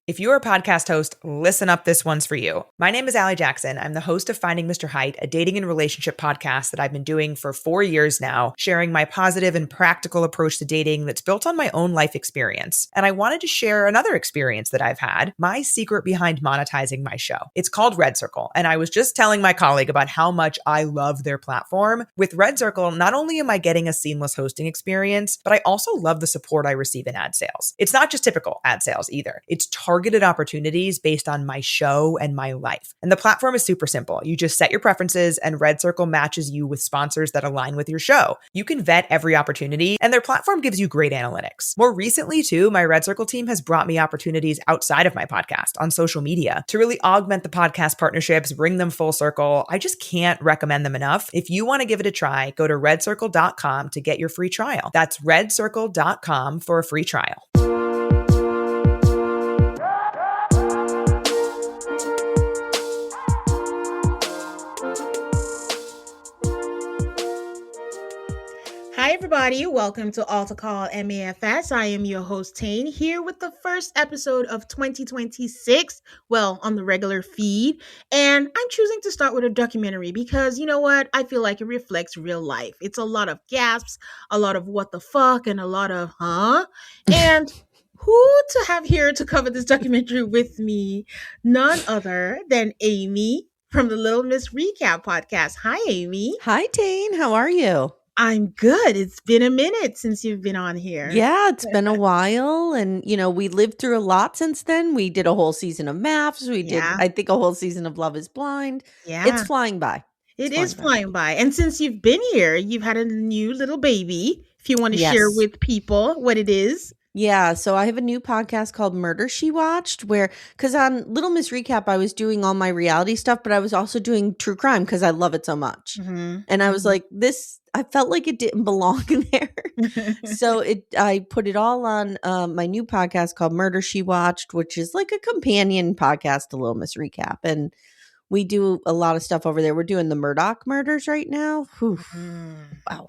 If you're a podcast host, listen up, this one's for you. My name is Allie Jackson. I'm the host of Finding Mr. Height, a dating and relationship podcast that I've been doing for 4 years now, sharing my positive and practical approach to dating that's built on my own life experience. And I wanted to share another experience that I've had, my secret behind monetizing my show. It's called Red Circle, and I was just telling my colleague about how much I love their platform. With Red Circle, not only am I getting a seamless hosting experience, but I also love the support I receive in ad sales. It's not just typical ad sales either. It's targeted opportunities based on my show and my life. And the platform is super simple. You just set your preferences and Red Circle matches you with sponsors that align with your show. You can vet every opportunity and their platform gives you great analytics. More recently too, my Red Circle team has brought me opportunities outside of my podcast on social media to really augment the podcast partnerships, bring them full circle. I just can't recommend them enough. If you want to give it a try, go to redcircle.com to get your free trial. That's redcircle.com for a free trial. Hi, everybody. Welcome to Altar Call MAFS. I am your host, Tane, here with the first episode of 2026, well, on the regular feed. And I'm choosing to start with a documentary because, you know what? I feel like it reflects real life. It's a lot of gasps, a lot of what the fuck, and a lot of huh? And who to have here to cover this documentary with me? None other than Amy from the Little Miss Recap podcast. Hi, Amy. Hi, Tane. How are you? I'm good. It's been a minute since you've been on here. Yeah, it's been a while. And, we lived through a lot since then. We did a whole season of Maps. We did, I think, a whole season of Love is Blind. Yeah. It's flying by. It is flying by. And since you've been here, you've had a new little baby. If you want to share with people what it is. Yeah, so I have a new podcast called Murder, She Watched, because on Little Miss Recap, I was doing all my reality stuff, but I was also doing true crime because I love it so much. Mm-hmm. And I was like, I felt like it didn't belong in there. So I put it all on my new podcast called Murder, She Watched, which is like a companion podcast to Little Miss Recap. And we do a lot of stuff over there. We're doing the Murdoch murders right now. Wow.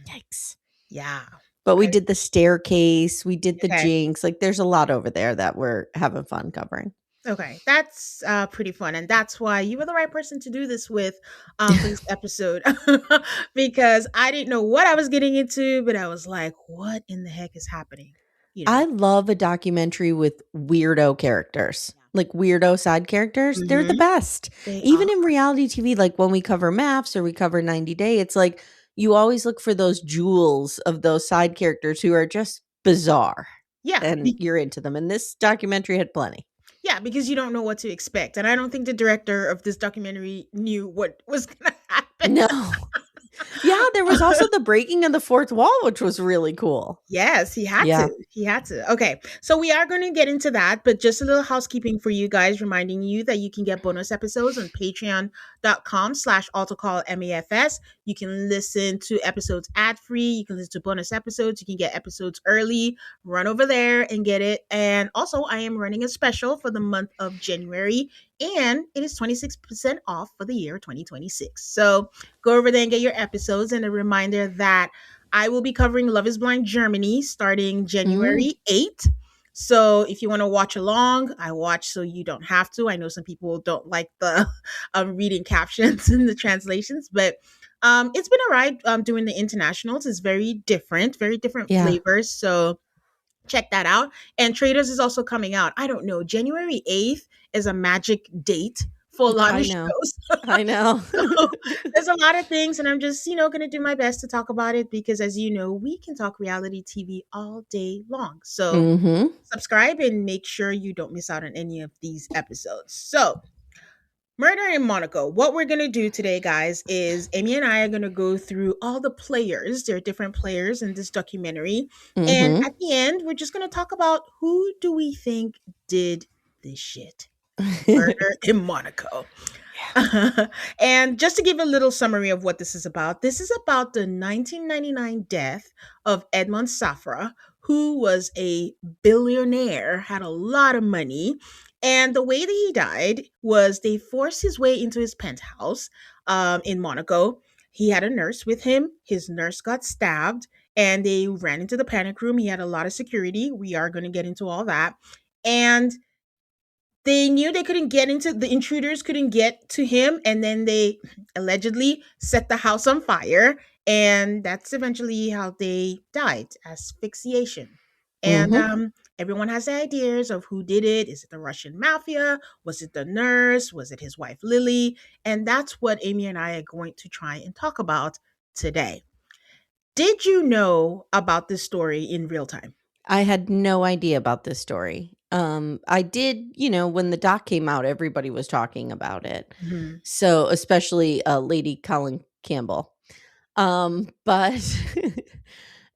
Yikes. Yeah. But we did the staircase, we did the jinx. Like there's a lot over there that we're having fun covering. Okay, that's pretty fun. And that's why you were the right person to do this with for this episode. Because I didn't know what I was getting into, but I was like, what in the heck is happening? I love a documentary with weirdo characters. Like weirdo side characters. Mm-hmm. They're the best. Even in reality TV, like when we cover Maps or we cover 90 Day, it's like you always look for those jewels of those side characters who are just bizarre. Yeah. And you're into them. And this documentary had plenty. Yeah, because you don't know what to expect. And I don't think the director of this documentary knew what was going to happen. No. Yeah, there was also the breaking of the fourth wall, which was really cool. Yes, he had to. He had to. Okay, so we are going to get into that, but just a little housekeeping for you guys, reminding you that you can get bonus episodes on patreon.com/AltarCallMAFS. You can listen to episodes ad-free. You can listen to bonus episodes. You can get episodes early. Run over there and get it. And also, I am running a special for the month of January, and it is 26% off for the year 2026. So go over there and get your episodes. And a reminder that I will be covering Love is Blind Germany starting January 8th. So if you want to watch along, I watch so you don't have to. I know some people don't like the reading captions and the translations, but it's been a ride doing the internationals. It's very different flavors. So check that out. And Traders is also coming out. I don't know. January 8th is a magic date for a lot of shows. I know. So there's a lot of things, and I'm just, going to do my best to talk about it because, as you know, we can talk reality TV all day long. So subscribe and make sure you don't miss out on any of these episodes. So Murder in Monaco. What we're going to do today, guys, is Amy and I are going to go through all the players. There are different players in this documentary. And at the end, we're just going to talk about who do we think did this shit. Murder in Monaco. And just to give a little summary of what this is about the 1999 death of Edmond Safra, who was a billionaire, had a lot of money. And the way that he died was they forced his way into his penthouse in Monaco. He had a nurse with him. His nurse got stabbed and they ran into the panic room. He had a lot of security. We are going to get into all that. And They knew they couldn't get into the intruders couldn't get to him, and then they allegedly set the house on fire, and that's eventually how they died, asphyxiation. And Mm-hmm. everyone has ideas of who did it. Is it the Russian mafia? Was it the nurse? Was it his wife Lily? And that's what Amy and I are going to try and talk about today. Did you know about this story in real time? I had no idea about this story. I did, when the doc came out, everybody was talking about it. Mhm. So, especially Lady Colin Campbell. But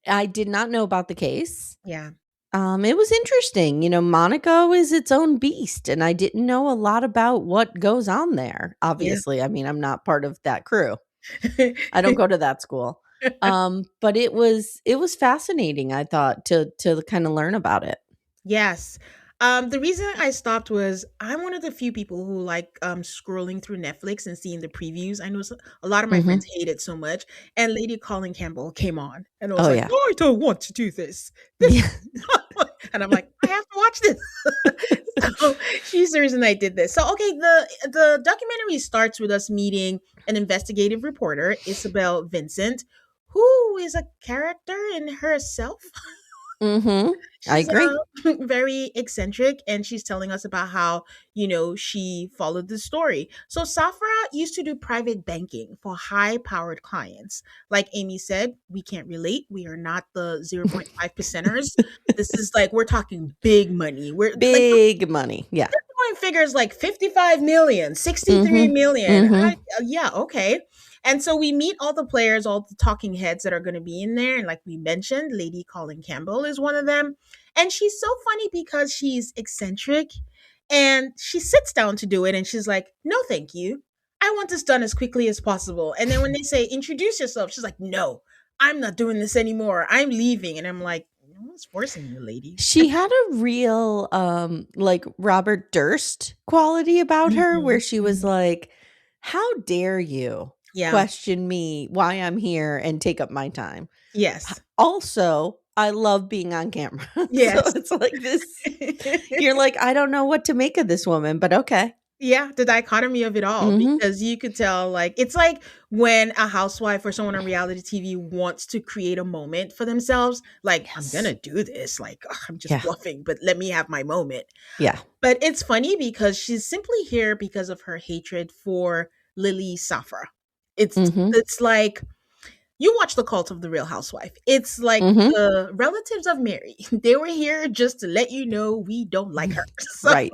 I did not know about the case. Yeah. It was interesting. Monaco is its own beast, and I didn't know a lot about what goes on there. Yeah. Obviously, I mean, I'm not part of that crew. I don't go to that school. But it was fascinating, I thought, to kind of learn about it. Yes. The reason I stopped was I'm one of the few people who like scrolling through Netflix and seeing the previews. I know a lot of my Mhm. friends hate it so much, and Lady Colin Campbell came on, and I was Oh, like, yeah. "Oh, I don't want to do this. This is Yeah. and I'm like, I have to watch this. So she's the reason I did this. So okay, the documentary starts with us meeting an investigative reporter, Isabel Vincent, who is a character in herself. Mhm. I She's agree. very eccentric, and she's telling us about how, she followed the story. So Safra used to do private banking for high powered clients. Like Amy said, we can't relate. We are not the 0.5 percenters. This is like, we're talking big money. We're like, Big money. Yeah. throwing figures like 55 million, 63 Mhm. million. Mhm. Yeah, okay. And so we meet all the players, all the talking heads that are going to be in there. And like we mentioned, Lady Colin Campbell is one of them. And she's so funny because she's eccentric and she sits down to do it. And she's like, no, thank you. I want this done as quickly as possible. And then when they say, introduce yourself, she's like, no, I'm not doing this anymore. I'm leaving. And I'm like, no one's forcing you, lady. She had a real like Robert Durst quality about her, Mhm, where she was mhm. like, how dare you Yeah. question me why I'm here and take up my time? Yes. Also, I love being on camera. So Yes. it's like this, you're like, I don't know what to make of this woman, but okay. Yeah, the dichotomy of it all, Mhm. because you could tell, like, it's like when a housewife or someone on reality TV wants to create a moment for themselves, like, I'm Yes. gonna do this, like, ugh, I'm just Yeah. bluffing, but let me have my moment. Yeah. But it's funny because she's simply here because of her hatred for Lily Safra. It's Mhm. it's like you watch The Cult of the Real Housewife. It's like Mhm. the relatives of Mary. They were here just to let you know we don't like her. So Right.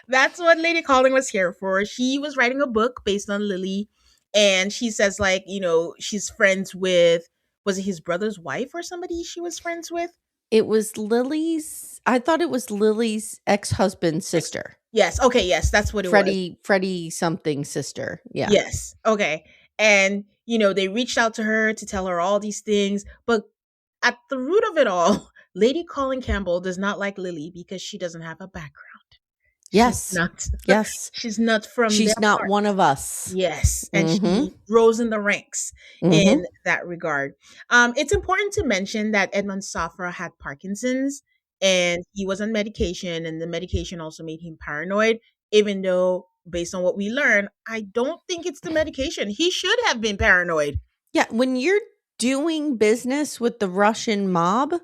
that's what Lady Calling was here for. She was writing a book based on Lily, and she says, like, she's friends with, was it his brother's wife or somebody she was friends with? It was Lily's, I thought it was Lily's ex-husband's sister. Yes. Okay. Yes, that's what it was. Freddie something sister. Yeah. Yes. Okay. And they reached out to her to tell her all these things, but at the root of it all, Lady Colin Campbell does not like Lily because she doesn't have a background. She's Yes. not. Yes. She's not from their She's not part. one of us. Yes, and Mhm. she rose in the ranks in Mhm. that regard. It's important to mention that Edmund Safra had Parkinson's, and he was on medication, and the medication also made him paranoid. Even though, based on what we learned, I don't think it's the medication. He should have been paranoid. Yeah, when you're doing business with the Russian mob,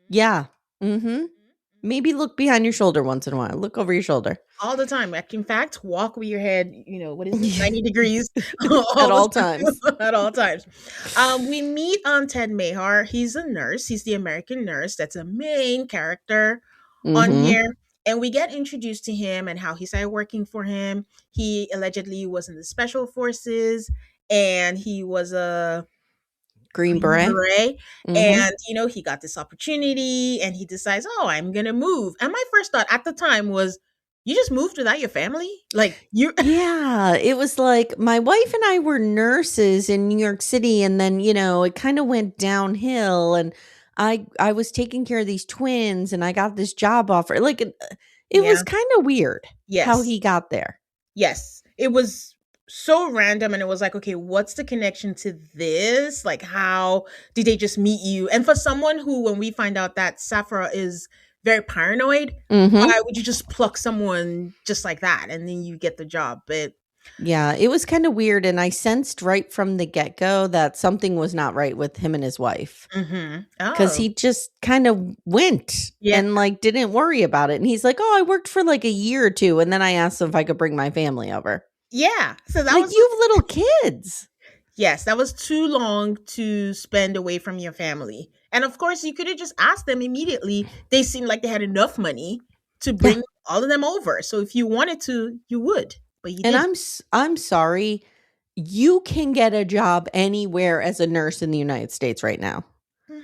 yeah. Mhm. Maybe look behind your shoulder once in a while. Look over your shoulder. All the time. Like, in fact, walk with your head, what is it, 90 degrees At all all the times. time, at all times. We meet Ted Mahar. He's a nurse. He's the American nurse. That's a main character on Mhm. here. And we get introduced to him and how he started working for him. He allegedly was in the special forces, and he was a Green Green Beret. Beret. Mhm. And, he got this opportunity and he decides, oh, I'm going to move. And my first thought at the time was, you just moved without your family? Like, you. Yeah, it was like my wife and I were nurses in New York City, and then, it kind of went downhill, and I was taking care of these twins, and I got this job offer. Like it Yeah. was kind of weird how Yes. he got there. Yes. It was so random. And it was like, okay, what's the connection to this? Like, how did they just meet you? And for someone who, when we find out that Safra is very paranoid. Why would you just pluck someone just like that and then you get the job? But yeah, it was kind of weird. And I sensed right from the get go that something was not right with him and his wife. Because oh, he just kind of went yeah, and like didn't worry about it. And he's like, oh, I worked for like a year or two. And then I asked him if I could bring my family over. yeah. So that Like, was you have little kids. yes, that was too long to spend away from your family. And of course, you could have just asked them immediately. They seemed like they had enough money to Yeah. bring all of them over. So if you wanted to, you would, but you And didn't. I'm sorry. You can get a job anywhere as a nurse in the United States right now. Hmm.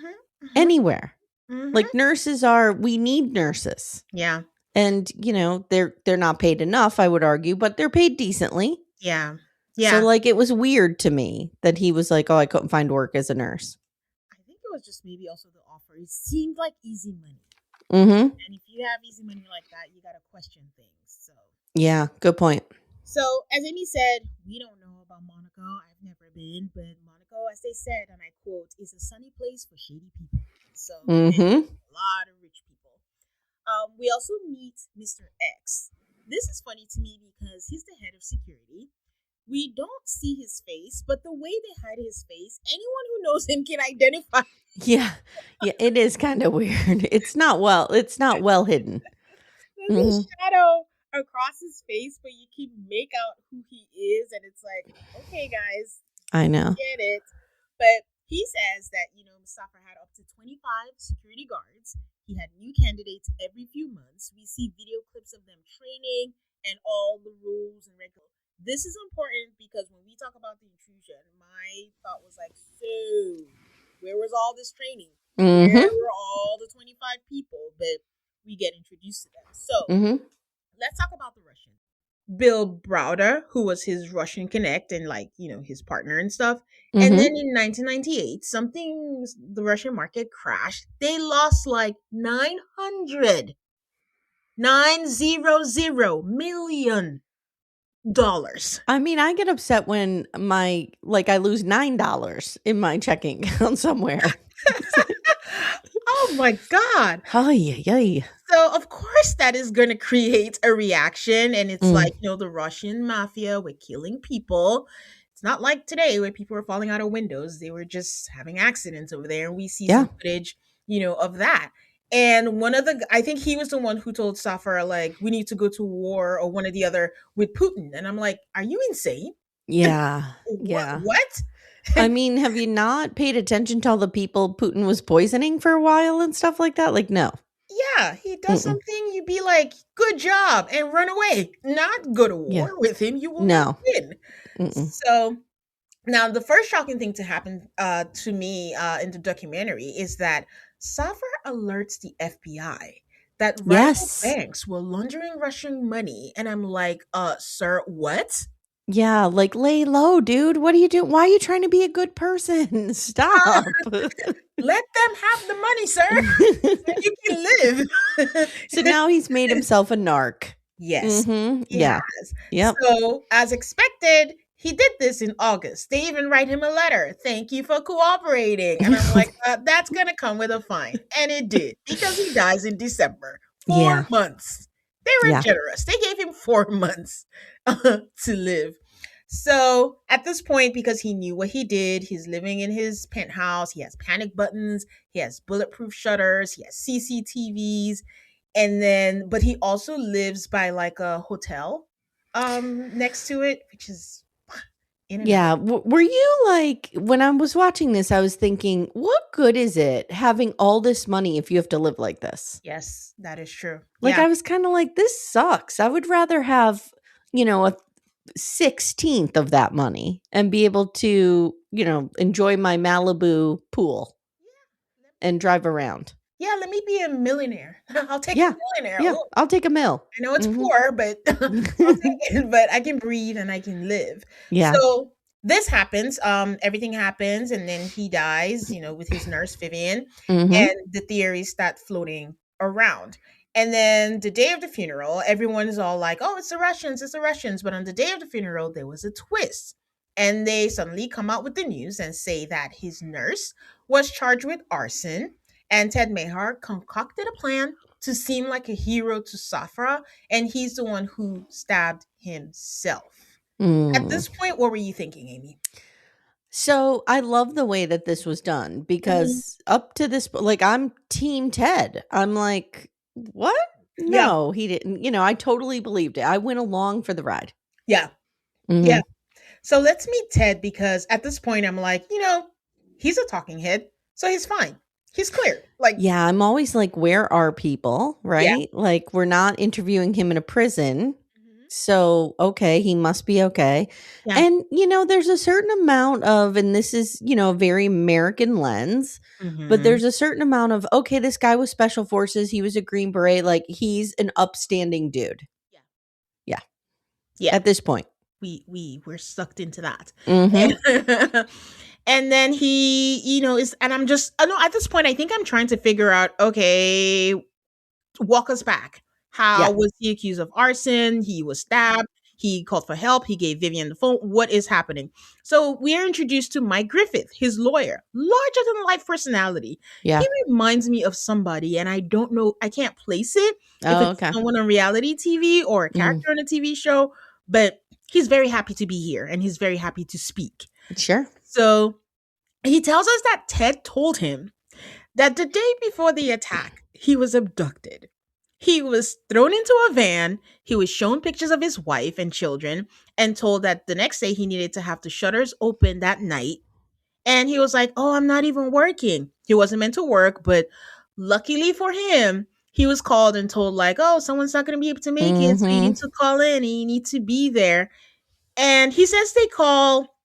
Anywhere. Hmm. Like we need nurses. Yeah, And, they're not paid enough, I would argue, but they're paid decently. yeah, So yeah. like it was weird to me that he was like, "Oh, I couldn't find work as a nurse." I think it was just maybe also the offer. It seemed like easy money. Mhm. And if you have easy money like that, you got to question things. Yeah, good point. So, as Amy said, we don't know about Monaco. I've never been, but Monaco, as they said, and I quote, is a sunny place for shady people. So, Mhm. a lot of rich people. We also meet Mr. X. This is funny to me because he's the head of security. We don't see his face, but the way they hide his face, anyone who knows him can identify. Yeah. Yeah, it is kind of weird. It's not well hidden. There's a Mhm. shadow across his face, but you can make out who he is, and it's like, okay, guys, I know. get it. But he says that, Mustafa had up to 25 security guards. He had new candidates every few months. We see video clips of them training and all the rules and regulations. This is important because when we talk about the intrusion, my thought was like, so where was all this training? Where Mhm. were all the 25 people? But we get introduced to them. So Mhm. let's talk about the Russians. Bill Browder, who was his Russian connect and his partner and stuff. And then Mhm. in 1998, the Russian market crashed. They lost like 900 million dollars. I mean, I get upset when I lose $9 in my checking account somewhere. Oh my God. Ay, ay. So of course that is going to create a reaction, and it's Mm. like the Russian mafia were killing people. It's not like today where people were falling out of windows; they were just having accidents over there, and we see Yeah. some footage, of that. And I think he was the one who told Safar like we need to go to war or one or the other with Putin, and I'm like, are you insane? Yeah. What? Yeah. What? I mean, have you not paid attention to all the people Putin was poisoning for a while and stuff like that? Like, no. Yeah, he does Mm-mm. something, you'd be like, good job, and run away. Not go to Yeah. war with him. You will not No. win. Mm-mm. So now the first shocking thing to happen to me in the documentary is that Safar alerts the FBI that rival Yes. banks were laundering Russian money. And I'm like, sir, what? Yeah, like lay low, dude. What are you doing? Why are you trying to be a good person? Stop. Let them have the money, sir. So you can live. So now he's made himself a narc. Yes, Mm-hmm. he Yeah. has. Yep. So, as expected, he did this in August. They even write him a letter. Thank you for cooperating. And I'm like, that's going to come with a fine. And it did because he dies in December. 4 Yeah. months. They were Yeah. generous. They gave him 4 months to live. So, at this point, because he knew what he did, he's living in his penthouse. He has panic buttons, he has bulletproof shutters, he has CCTVs, and then but he also lives by like a hotel next to it, which is in and out. Yeah. Were you like, when I was watching this, I was thinking, what good is it having all this money if you have to live like this? Yes, that is true. Like, Yeah. I was kind of like, this sucks. I would rather have, a 16th of that money and be able to, enjoy my Malibu pool and drive around. Yeah, let me be a millionaire. I'll take Yeah. a millionaire. Yeah. Oh, I'll take a mill. I know it's Mhm. poor, but I'll take it. But I can breathe and I can live. Yeah. So this happens. Everything happens, and then he dies. With his nurse Vivian, Mhm. and the theories start floating around. And then the day of the funeral, everyone is all like, "Oh, it's the Russians! It's the Russians!" But on the day of the funeral, there was a twist, and they suddenly come out with the news and say that his nurse was charged with arson, and Ted Mahar concocted a plan to seem like a hero to Safra, and he's the one who stabbed himself. At this point, what were you thinking, Amy? So I love the way that this was done because up to this, like, I'm Team Ted. I'm like, what? No, he didn't. I totally believed it. I went along for the ride. Yeah. Yeah. So let's meet Ted, because at this point I'm like, he's a talking head, so he's fine. He's clear. Like, yeah, I'm always like, where are people? Right? Yeah. Like, we're not interviewing him in a prison. So, okay, he must be okay. Yeah. And, there's a certain amount of, and this is, a very American lens, but there's a certain amount of, okay, this guy was special forces. He was a Green Beret. Like, he's an upstanding dude. Yeah. At this point. We're sucked into that. And then he, is, and I'm just, no, at this point, I think I'm trying to figure out, okay, walk us back. How was he accused of arson? He was stabbed. He called for help. He gave Vivian the phone. What is happening? So we are introduced to Mike Griffith, his lawyer, larger than life personality. Yeah. He reminds me of somebody, and I don't know, I can't place it. If it's someone on reality TV or a character on a TV show, but he's very happy to be here, and he's very happy to speak. Sure. So he tells us that Ted told him that the day before the attack, he was abducted. He was thrown into a van. He was shown pictures of his wife and children and told that the next day he needed to have the shutters open that night. And he was like, oh, I'm not even working. He wasn't meant to work, but luckily for him, he was called and told like, oh, someone's not going to be able to make it. So you need to call in and you need to be there. And he says they call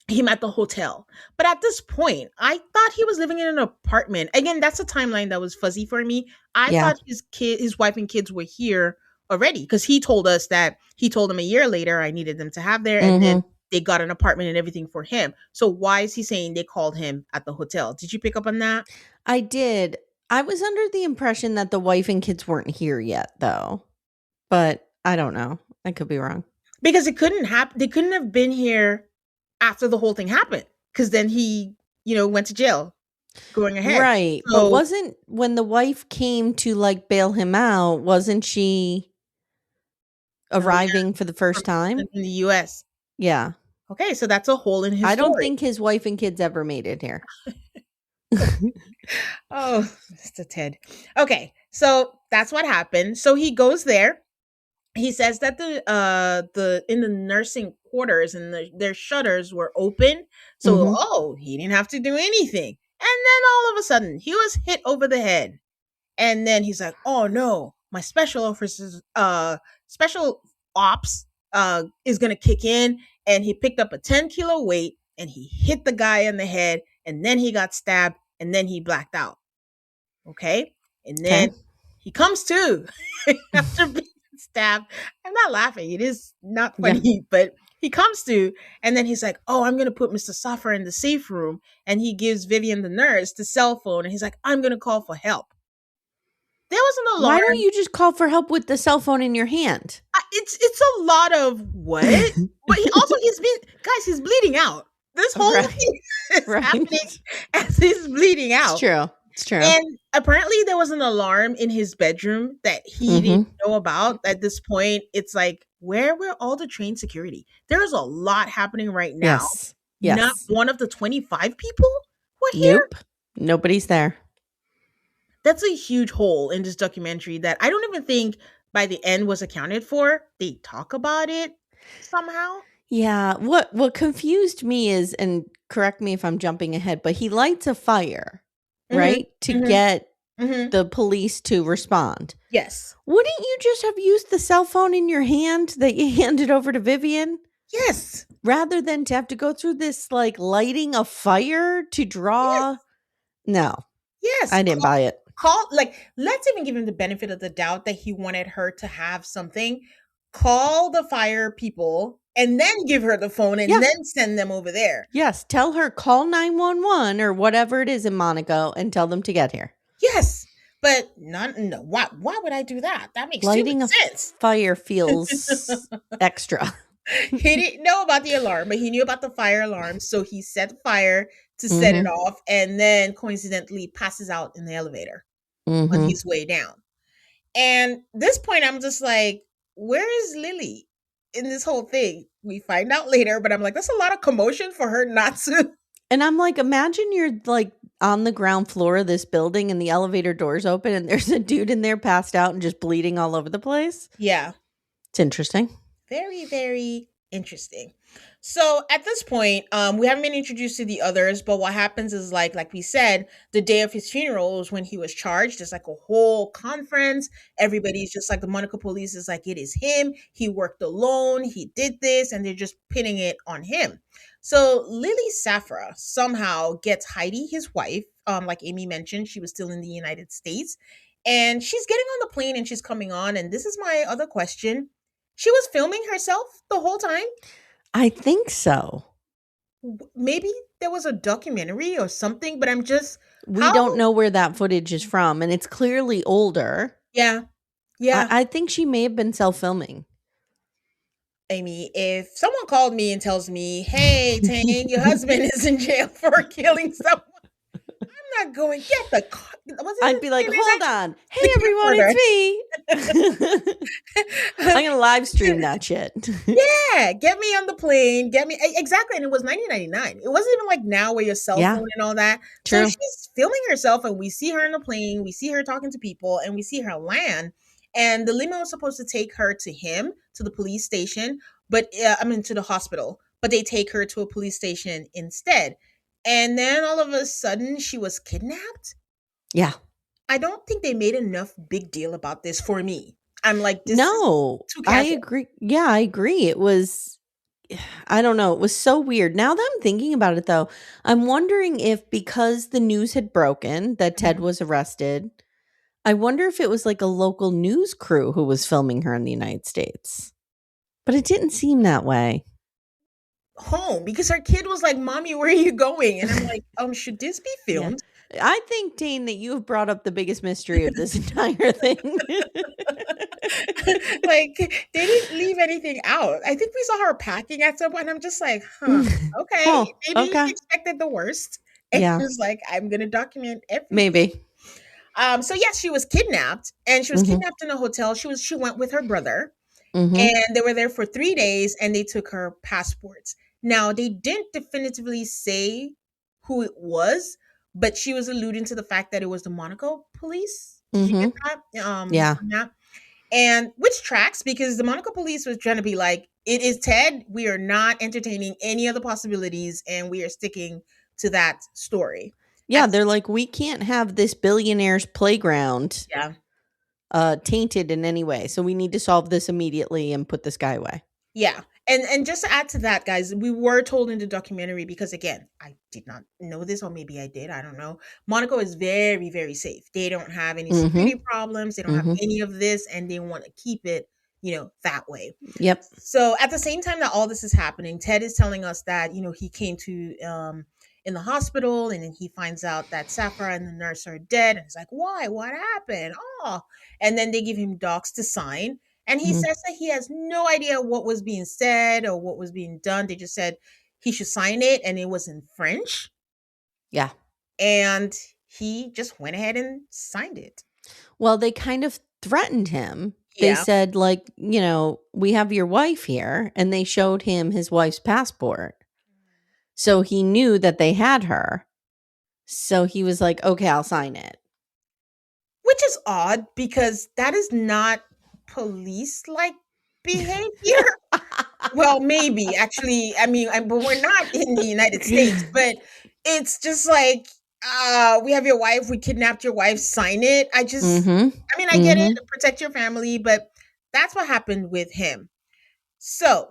him at the hotel. But at this point, I thought he was living in an apartment. Again, that's a timeline that was fuzzy for me. I thought his wife and kids were here already, because he told us that he told them a year later I needed them to have there, and then they got an apartment and everything for him. So why is he saying they called him at the hotel? Did you pick up on that? I did. I was under the impression that the wife and kids weren't here yet, though. But I don't know. I could be wrong. Because it couldn't happen. They couldn't have been here after the whole thing happened, because then he, went to jail going ahead. Right. So, but wasn't, when the wife came to like bail him out, wasn't she arriving for the first time? In the US. Yeah. Okay, so that's a hole in his I don't story. think his wife and kids ever made it here. Oh, Mr. Ted. Okay, so that's what happened. So he goes there. He says that the in the nursing quarters and their shutters were open. So he didn't have to do anything. And then all of a sudden he was hit over the head. And then he's like, oh no, my special ops is gonna kick in. And he picked up a 10-kilo weight and he hit the guy in the head, and then he got stabbed, and then he blacked out. Okay? And then he comes to after being stabbed. I'm not laughing. It is not funny, but he comes to, and then he's like, oh, I'm going to put Mr. Safra in the safe room. And he gives Vivian, the nurse, the cell phone. And he's like, I'm going to call for help. There was an alarm. Why don't you just call for help with the cell phone in your hand? It's a lot of what? But he's bleeding out. This whole thing is happening as he's bleeding out. It's true. And apparently there was an alarm in his bedroom that he didn't know about. At this point, it's like, where were all the trained security? There's a lot happening right now. Yes. Not one of the 25 people were here. Nope. Nobody's there. That's a huge hole in this documentary that I don't even think by the end was accounted for. They talk about it somehow. Yeah. What confused me is, and correct me if I'm jumping ahead, but he lights a fire. Right? To get the police to respond. Yes. Wouldn't you just have used the cell phone in your hand that you handed over to Vivian? Yes. Rather than to have to go through this, like, lighting a fire to draw. Yes. No. Yes. I didn't buy it. Let's even give him the benefit of the doubt that he wanted her to have something. Call the fire people and then give her the phone and then send them over there. Yes. Tell her, call 911 or whatever it is in Monaco and tell them to get here. Yes. But no. Why would I do that? That makes lighting sense. Fire feels extra. He didn't know about the alarm, but he knew about the fire alarm. So he set fire to set it off, and then coincidentally passes out in the elevator on his way down. And this point, I'm just like, where is Lily in this whole thing? We find out later, but I'm like, that's a lot of commotion for her not to. And I'm like, imagine you're like on the ground floor of this building and the elevator doors open and there's a dude in there passed out and just bleeding all over the place. Yeah. It's interesting. Very, very interesting. So at this point, we haven't been introduced to the others, but what happens is like we said, the day of his funeral was when he was charged. There's like a whole conference. Everybody's just like the Monaco police is like, it is him. He worked alone. He did this, and they're just pinning it on him. So Lily Safra somehow gets Heidi, his wife. Like Amy mentioned, she was still in the United States, and she's getting on the plane and she's coming on. And this is my other question: she was filming herself the whole time? I think so. Maybe there was a documentary or something, but I'm just We don't know where that footage is from, and it's clearly older. Yeah. Yeah. I think she may have been self-filming. Amy, if someone called me and tells me, hey, Tane, your husband is in jail for killing someone, I'm not going, get the car. I'd be like, hold on. Hey, everyone, it's me. I'm going to live stream that shit. Yeah, get me on the plane. Get me. Exactly. And it was 1999. It wasn't even like now where your cell phone and all that. True. So she's filming herself and we see her on the plane. We see her talking to people and we see her land. And the limo was supposed to take her to him, to the police station, but to the hospital. But they take her to a police station instead. And then all of a sudden she was kidnapped. Yeah. I don't think they made enough big deal about this for me. I'm like, this no, is too casual. I agree. Yeah, I agree. It was, I don't know. It was so weird. Now that I'm thinking about it, though, I'm wondering if because the news had broken that Ted was arrested, I wonder if it was like a local news crew who was filming her in the United States. But it didn't seem that way. Home, because her kid was like, Mommy, where are you going? And I'm like, should this be filmed? Yeah. I think, Tane, that you have brought up the biggest mystery of this entire thing. Like, they didn't leave anything out. I think we saw her packing at some point. And I'm just like, okay. Maybe he expected the worst. And he was like, I'm going to document everything. Maybe. So yes, she was kidnapped, and she was kidnapped in a hotel. She went with her brother, Mm-hmm. and they were there for 3 days, and they took her passports. Now, they didn't definitively say who it was, but she was alluding to the fact that it was the Monaco police. Did you get that? Yeah. And which tracks, because the Monaco police was trying to be like, it is Ted. We are not entertaining any other possibilities, and we are sticking to that story. Yeah, they're like, we can't have this billionaire's playground tainted in any way. So we need to solve this immediately and put this guy away. Yeah. And just to add to that, guys, we were told in the documentary, because again, I did not know this, or maybe I did, I don't know. Monaco is very, very safe. They don't have any security problems. They don't have any of this, and they want to keep it, that way. Yep. So at the same time that all this is happening, Ted is telling us that, he came to in the hospital, and then he finds out that Safra and the nurse are dead, and he's like, why? What happened? Oh, and then they give him docs to sign. And he says that he has no idea what was being said or what was being done. They just said he should sign it, and it was in French. Yeah. And he just went ahead and signed it. Well, they kind of threatened him. They said, like, we have your wife here. And they showed him his wife's passport. So he knew that they had her. So he was like, okay, I'll sign it. Which is odd, because that is not police-like behavior. Well, maybe actually. But we're not in the United States. But it's just like, we have your wife. We kidnapped your wife. Sign it. I get it. Protect your family, but that's what happened with him. So,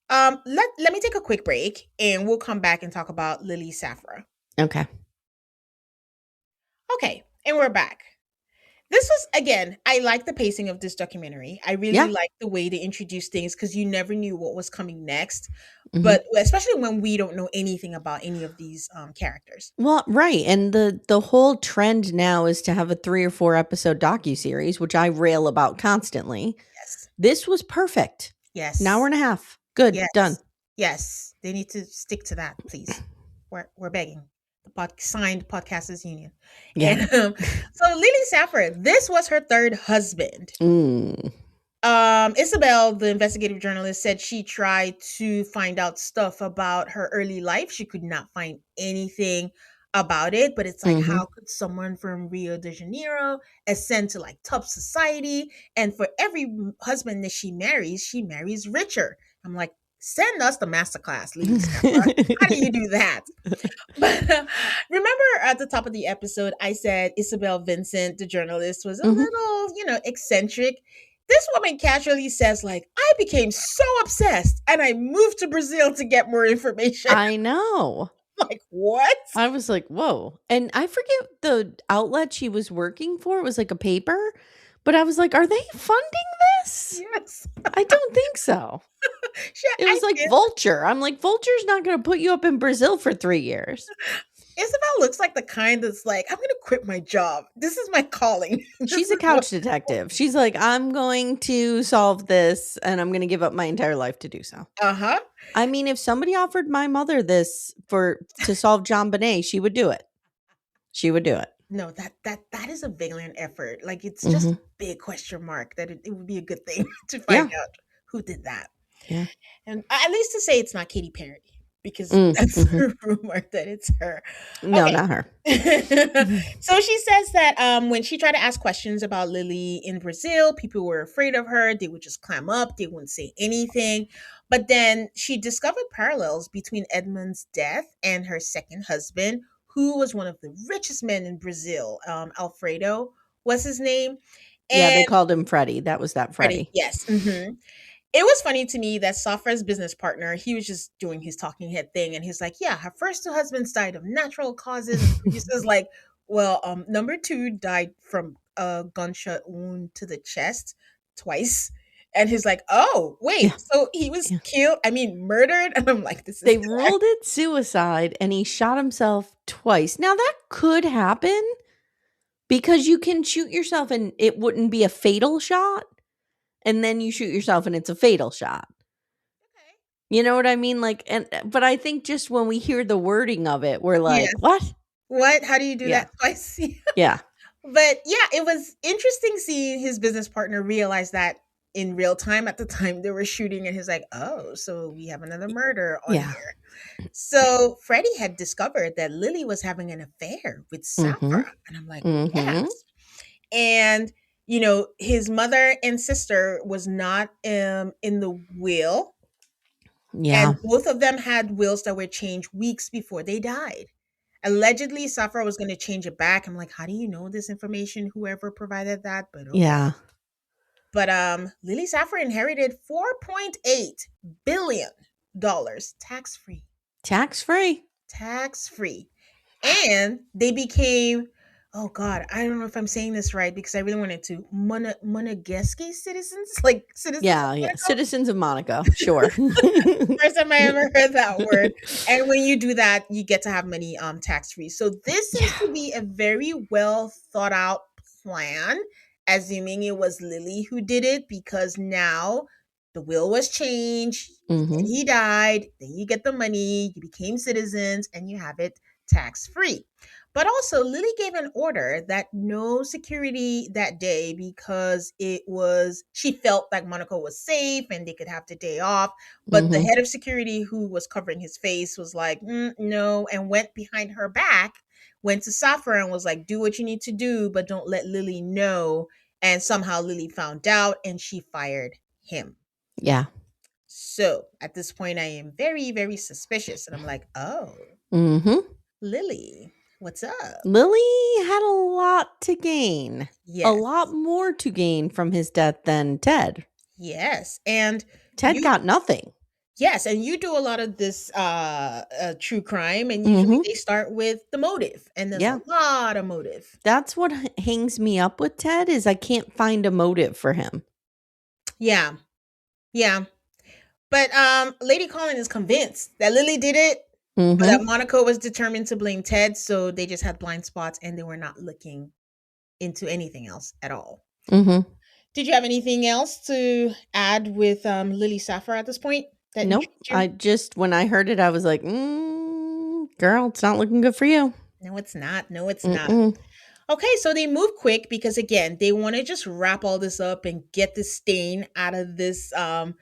let me take a quick break, and we'll come back and talk about Lily Safra. Okay, and we're back. This was, again, I like the pacing of this documentary. I really like the way they introduced things, because you never knew what was coming next. But especially when we don't know anything about any of these characters. Well, right. And the whole trend now is to have a 3 or 4 episode docuseries, which I rail about constantly. Yes. This was perfect. Yes. An hour and a half. Good. Yes. Done. Yes. They need to stick to that, please. We're begging. signed Podcasters Union. Yeah. And so Lily Safford, this was her third husband. Isabel, the investigative journalist, said she tried to find out stuff about her early life. She could not find anything about it, but it's like, how could someone from Rio de Janeiro ascend to like top society? And for every husband that she marries richer. I'm like, send us the masterclass, Lily Safford. How do you do that? But remember at the top of the episode, I said Isabel Vincent, the journalist, was a little, eccentric. This woman casually says, like, I became so obsessed and I moved to Brazil to get more information. I know. Like, what? I was like, whoa. And I forget the outlet she was working for. It was like a paper. But I was like, are they funding this? Yes. I don't think so. It was like Vulture. I'm like, Vulture's not going to put you up in Brazil for 3 years. Isabel looks like the kind that's like, I'm going to quit my job. This is my calling. She's a couch detective. She's like, I'm going to solve this and I'm going to give up my entire life to do so. Uh-huh. I mean, if somebody offered my mother this to solve John Bonet, she would do it. She would do it. No, that is a valiant effort. Like, it's just a big question mark that it would be a good thing to find out who did that. Yeah. And at least to say it's not Katy Perry, because that's a rumor that it's her. No, not her. So she says that when she tried to ask questions about Lily in Brazil, people were afraid of her. They would just clam up. They wouldn't say anything. But then she discovered parallels between Edmund's death and her second husband, who was one of the richest men in Brazil. Alfredo was his name. And they called him Freddie. That was that Freddie. Yes. It was funny to me that Safra's business partner, he was just doing his talking head thing. And he's like, yeah, her first two husbands died of natural causes. And producer's like, well, number 2 died from a gunshot wound to the chest twice. And he's like, oh, wait, so he was killed, murdered? And I'm like, this is They ruled it suicide and he shot himself twice. Now that could happen because you can shoot yourself and it wouldn't be a fatal shot. And then you shoot yourself and it's a fatal shot. Okay. You know what I mean? Like, but I think just when we hear the wording of it, we're like, what? What? How do you do that twice? Yeah. But yeah, it was interesting seeing his business partner realize that in real time. At the time they were shooting, and he's like, oh, so we have another murder on here. So Freddie had discovered that Lily was having an affair with Safra. And I'm like, yes. And his mother and sister was not in the will. Yeah. And both of them had wills that were changed weeks before they died. Allegedly, Safra was going to change it back. I'm like, how do you know this information? Whoever provided that. But okay. Yeah. But Lily Safra inherited $4.8 billion tax-free. Tax-free. And they became, oh God, I don't know if I'm saying this right because I really wanted to. Monegasque citizens? Like citizens of Monaco? Citizens of Monaco. Sure. First time I ever heard that word. And when you do that, you get to have money tax-free. So this seems to be a very well thought out plan, assuming it was Lily who did it, because now the will was changed. And he died. Then you get the money. You became citizens and you have it tax-free. But also, Lily gave an order that no security that day because she felt like Monaco was safe and they could have the day off. But the head of security, who was covering his face, was like, no, and went behind her back, went to Safra and was like, do what you need to do, but don't let Lily know. And somehow Lily found out and she fired him. Yeah. So at this point, I am very, very suspicious. And I'm like, oh, Lily. What's up? Lily had a lot to gain. Yes. A lot more to gain from his death than Ted. Yes. And Ted got nothing. Yes. And you do a lot of this true crime, and usually they start with the motive. And there's a lot of motive. That's what hangs me up with Ted is I can't find a motive for him. Yeah. Yeah. But Lady Collin is convinced that Lily did it. But that Monaco was determined to blame Ted, so they just had blind spots and they were not looking into anything else at all. Did you have anything else to add with Lily Safra at this point? Nope. When I heard it, I was like, girl, it's not looking good for you. No, it's not. No, it's not. Okay, so they move quick because again, they want to just wrap all this up and get the stain out of this out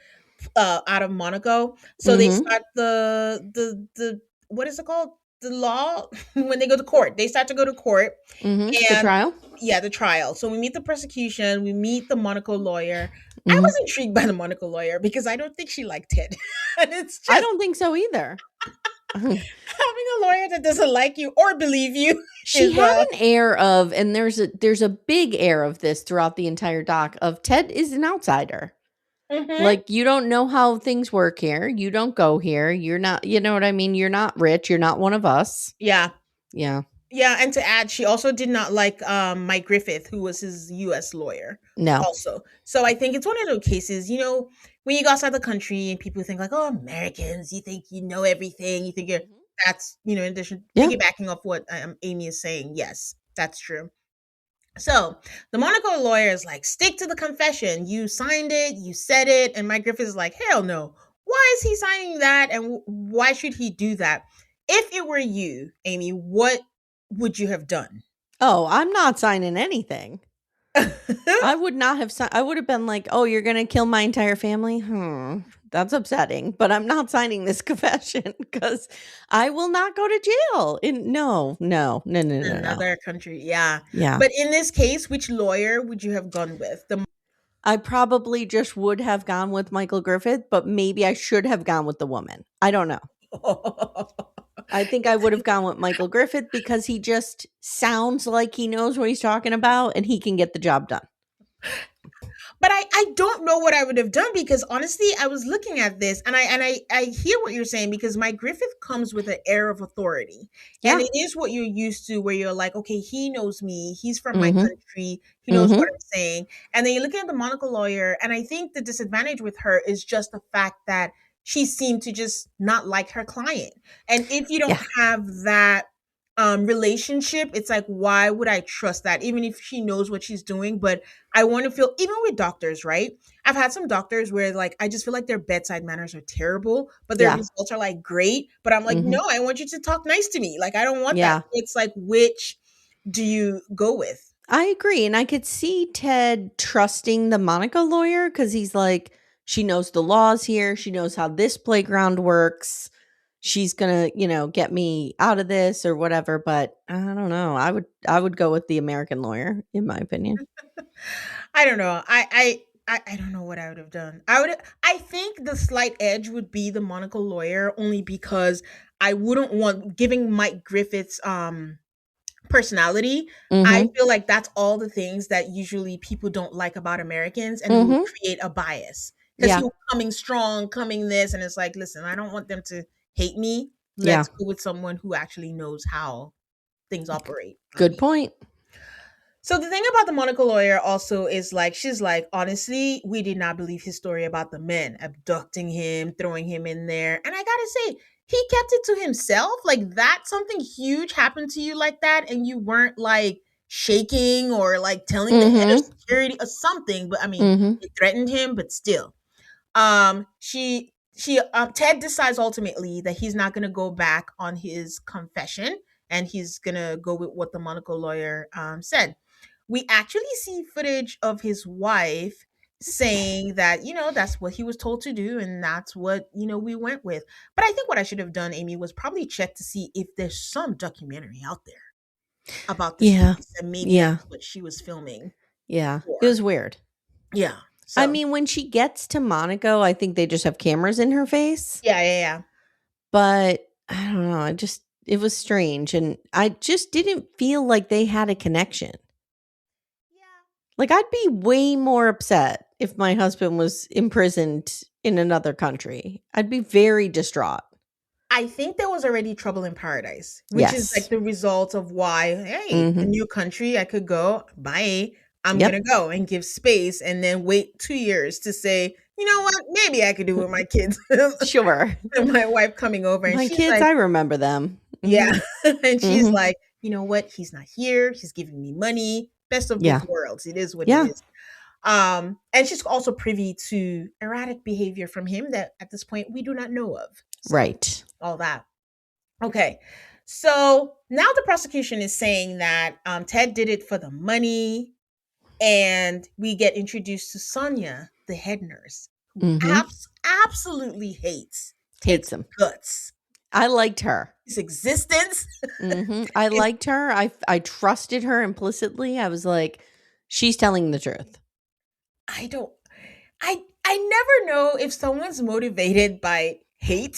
of Monaco. So they Mm-hmm. start the what is it called? The law when they go to court. They start to go to court Mm-hmm. The and trial. yeah, the trial. So we meet the prosecution, we meet the Monaco lawyer. I Mm-hmm. was intrigued by the Monaco lawyer because I don't think she liked Ted. And it's I just don't think so either. having a lawyer that doesn't like you or believe you She is had an air of, and there's a big air of this throughout the entire doc of Ted is an outsider. mhm. Like, you don't know how things work here. You don't go here. You're not, you know what I mean? You're not rich. You're not one of us. Yeah. Yeah. Yeah, and to add, she also did not like Mike Griffith, who was his US lawyer No. also. So I think it's one of those cases, you know, when you go outside the country and people think like, "Oh, Americans, you think you know everything. You think you're that's, you know, in addition Yeah. piggybacking off what Amy is saying. Yes, that's true. So the Monaco lawyer is like, stick to the confession. You signed it, you said it. And Mike Griffith is like, hell no. Why is he signing that? And why should he do that? If it were you, Amy, what would you have done? Oh, I'm not signing anything. I would not have I would have been like, "Oh, you're going to kill my entire family?" That's upsetting, but I'm not signing this confession cuz I will not go to jail. No. Another country, yeah. Yeah. But in this case, which lawyer would you have gone with? I probably just would have gone with Michael Griffith, but maybe I should have gone with the woman. I don't know. I think I would have gone with Michael Griffith because he just sounds like he knows what he's talking about and he can get the job done. But I don't know what I would have done because honestly, I was looking at this and I hear what you're saying because Mike Griffith comes with an air of authority. And Yeah. it is what you're used to where you're like, okay, he knows me, he's from my Mhm. country, he knows what Mhm. I'm saying. And then you're looking at the Monaco lawyer, and I think the disadvantage with her is just the fact that she seemed to just not like her client. And if you don't Yeah. have that relationship, it's like, why would I trust that even if she knows what she's doing? But I want to feel, even with doctors, right? I've had some doctors where like I just feel like their bedside manners are terrible, but their Yeah. results are like great. But I'm like, Mhm. no, I want you to talk nice to me. Like I don't want that. Yeah. It's like, which do you go with? I agree, and I could see Ted trusting the Monica lawyer cuz he's like, she knows the laws here, she knows how this playground works. She's going to, get me out of this or whatever, but I don't know. I would go with the American lawyer in my opinion. I don't know. I don't know what I would have done. I think the slight edge would be the Monaco lawyer only because I wouldn't want giving Mike Griffith's personality. I Mhm. feel like that's all the things that usually people don't like about Americans, and it will Mhm. create a bias because Yeah. he'll coming strong, coming this, and it's like, listen, I don't want them to hate me. Yeah. Let's go with someone who actually knows how things operate. Good point. So the thing about the Monaco lawyer also is like she's like, honestly, we did not believe his story about the men abducting him, throwing him in there. And I gotta say, he kept it to himself. Like that something huge happened to you like that, and you weren't like shaking or like telling the head of Mhm. security or something. But I mean, Mhm. it threatened him, but still. She Ted decides ultimately that he's not gonna go back on his confession and he's gonna go with what the Monaco lawyer said. We actually see footage of his wife saying that, that's what he was told to do and that's what, we went with. But I think what I should have done, Amy, was probably check to see if there's some documentary out there about this Yeah. case and maybe Yeah. that's what she was filming Yeah. It for. was weird. Yeah. I So mean, when she gets to Monaco, I think they just have cameras in her face. yeah. But I don't know. It was strange. And I just didn't feel like they had a connection. Like, I'd be way more upset if my husband was imprisoned in another country. I'd be very distraught. I think there was already trouble in paradise, which is like Yes. the result of why, hey, a Mhm. new country, I could go, bye, I'm Yep. gonna go and give space and then wait 2 years to say, you know what, maybe I could do with my kids. Sure. And my wife coming over and My she's kids, like, I remember them. yeah. Mhm. And she's Mhm. like, you know what, he's not here, he's giving me money. Best of both Yeah. worlds. It is what it Yeah. is. And she's also privy to erratic behavior from him that at this point we do not know of. So Right. all that. Okay. So now the prosecution is saying that Ted did it for the money, and we get introduced to Sonia, the head nurse, who absolutely hates Hates Ted's him. guts. I liked her. His existence. I liked her. I trusted her implicitly. I was like, she's telling the truth. I never know if someone's motivated by hate.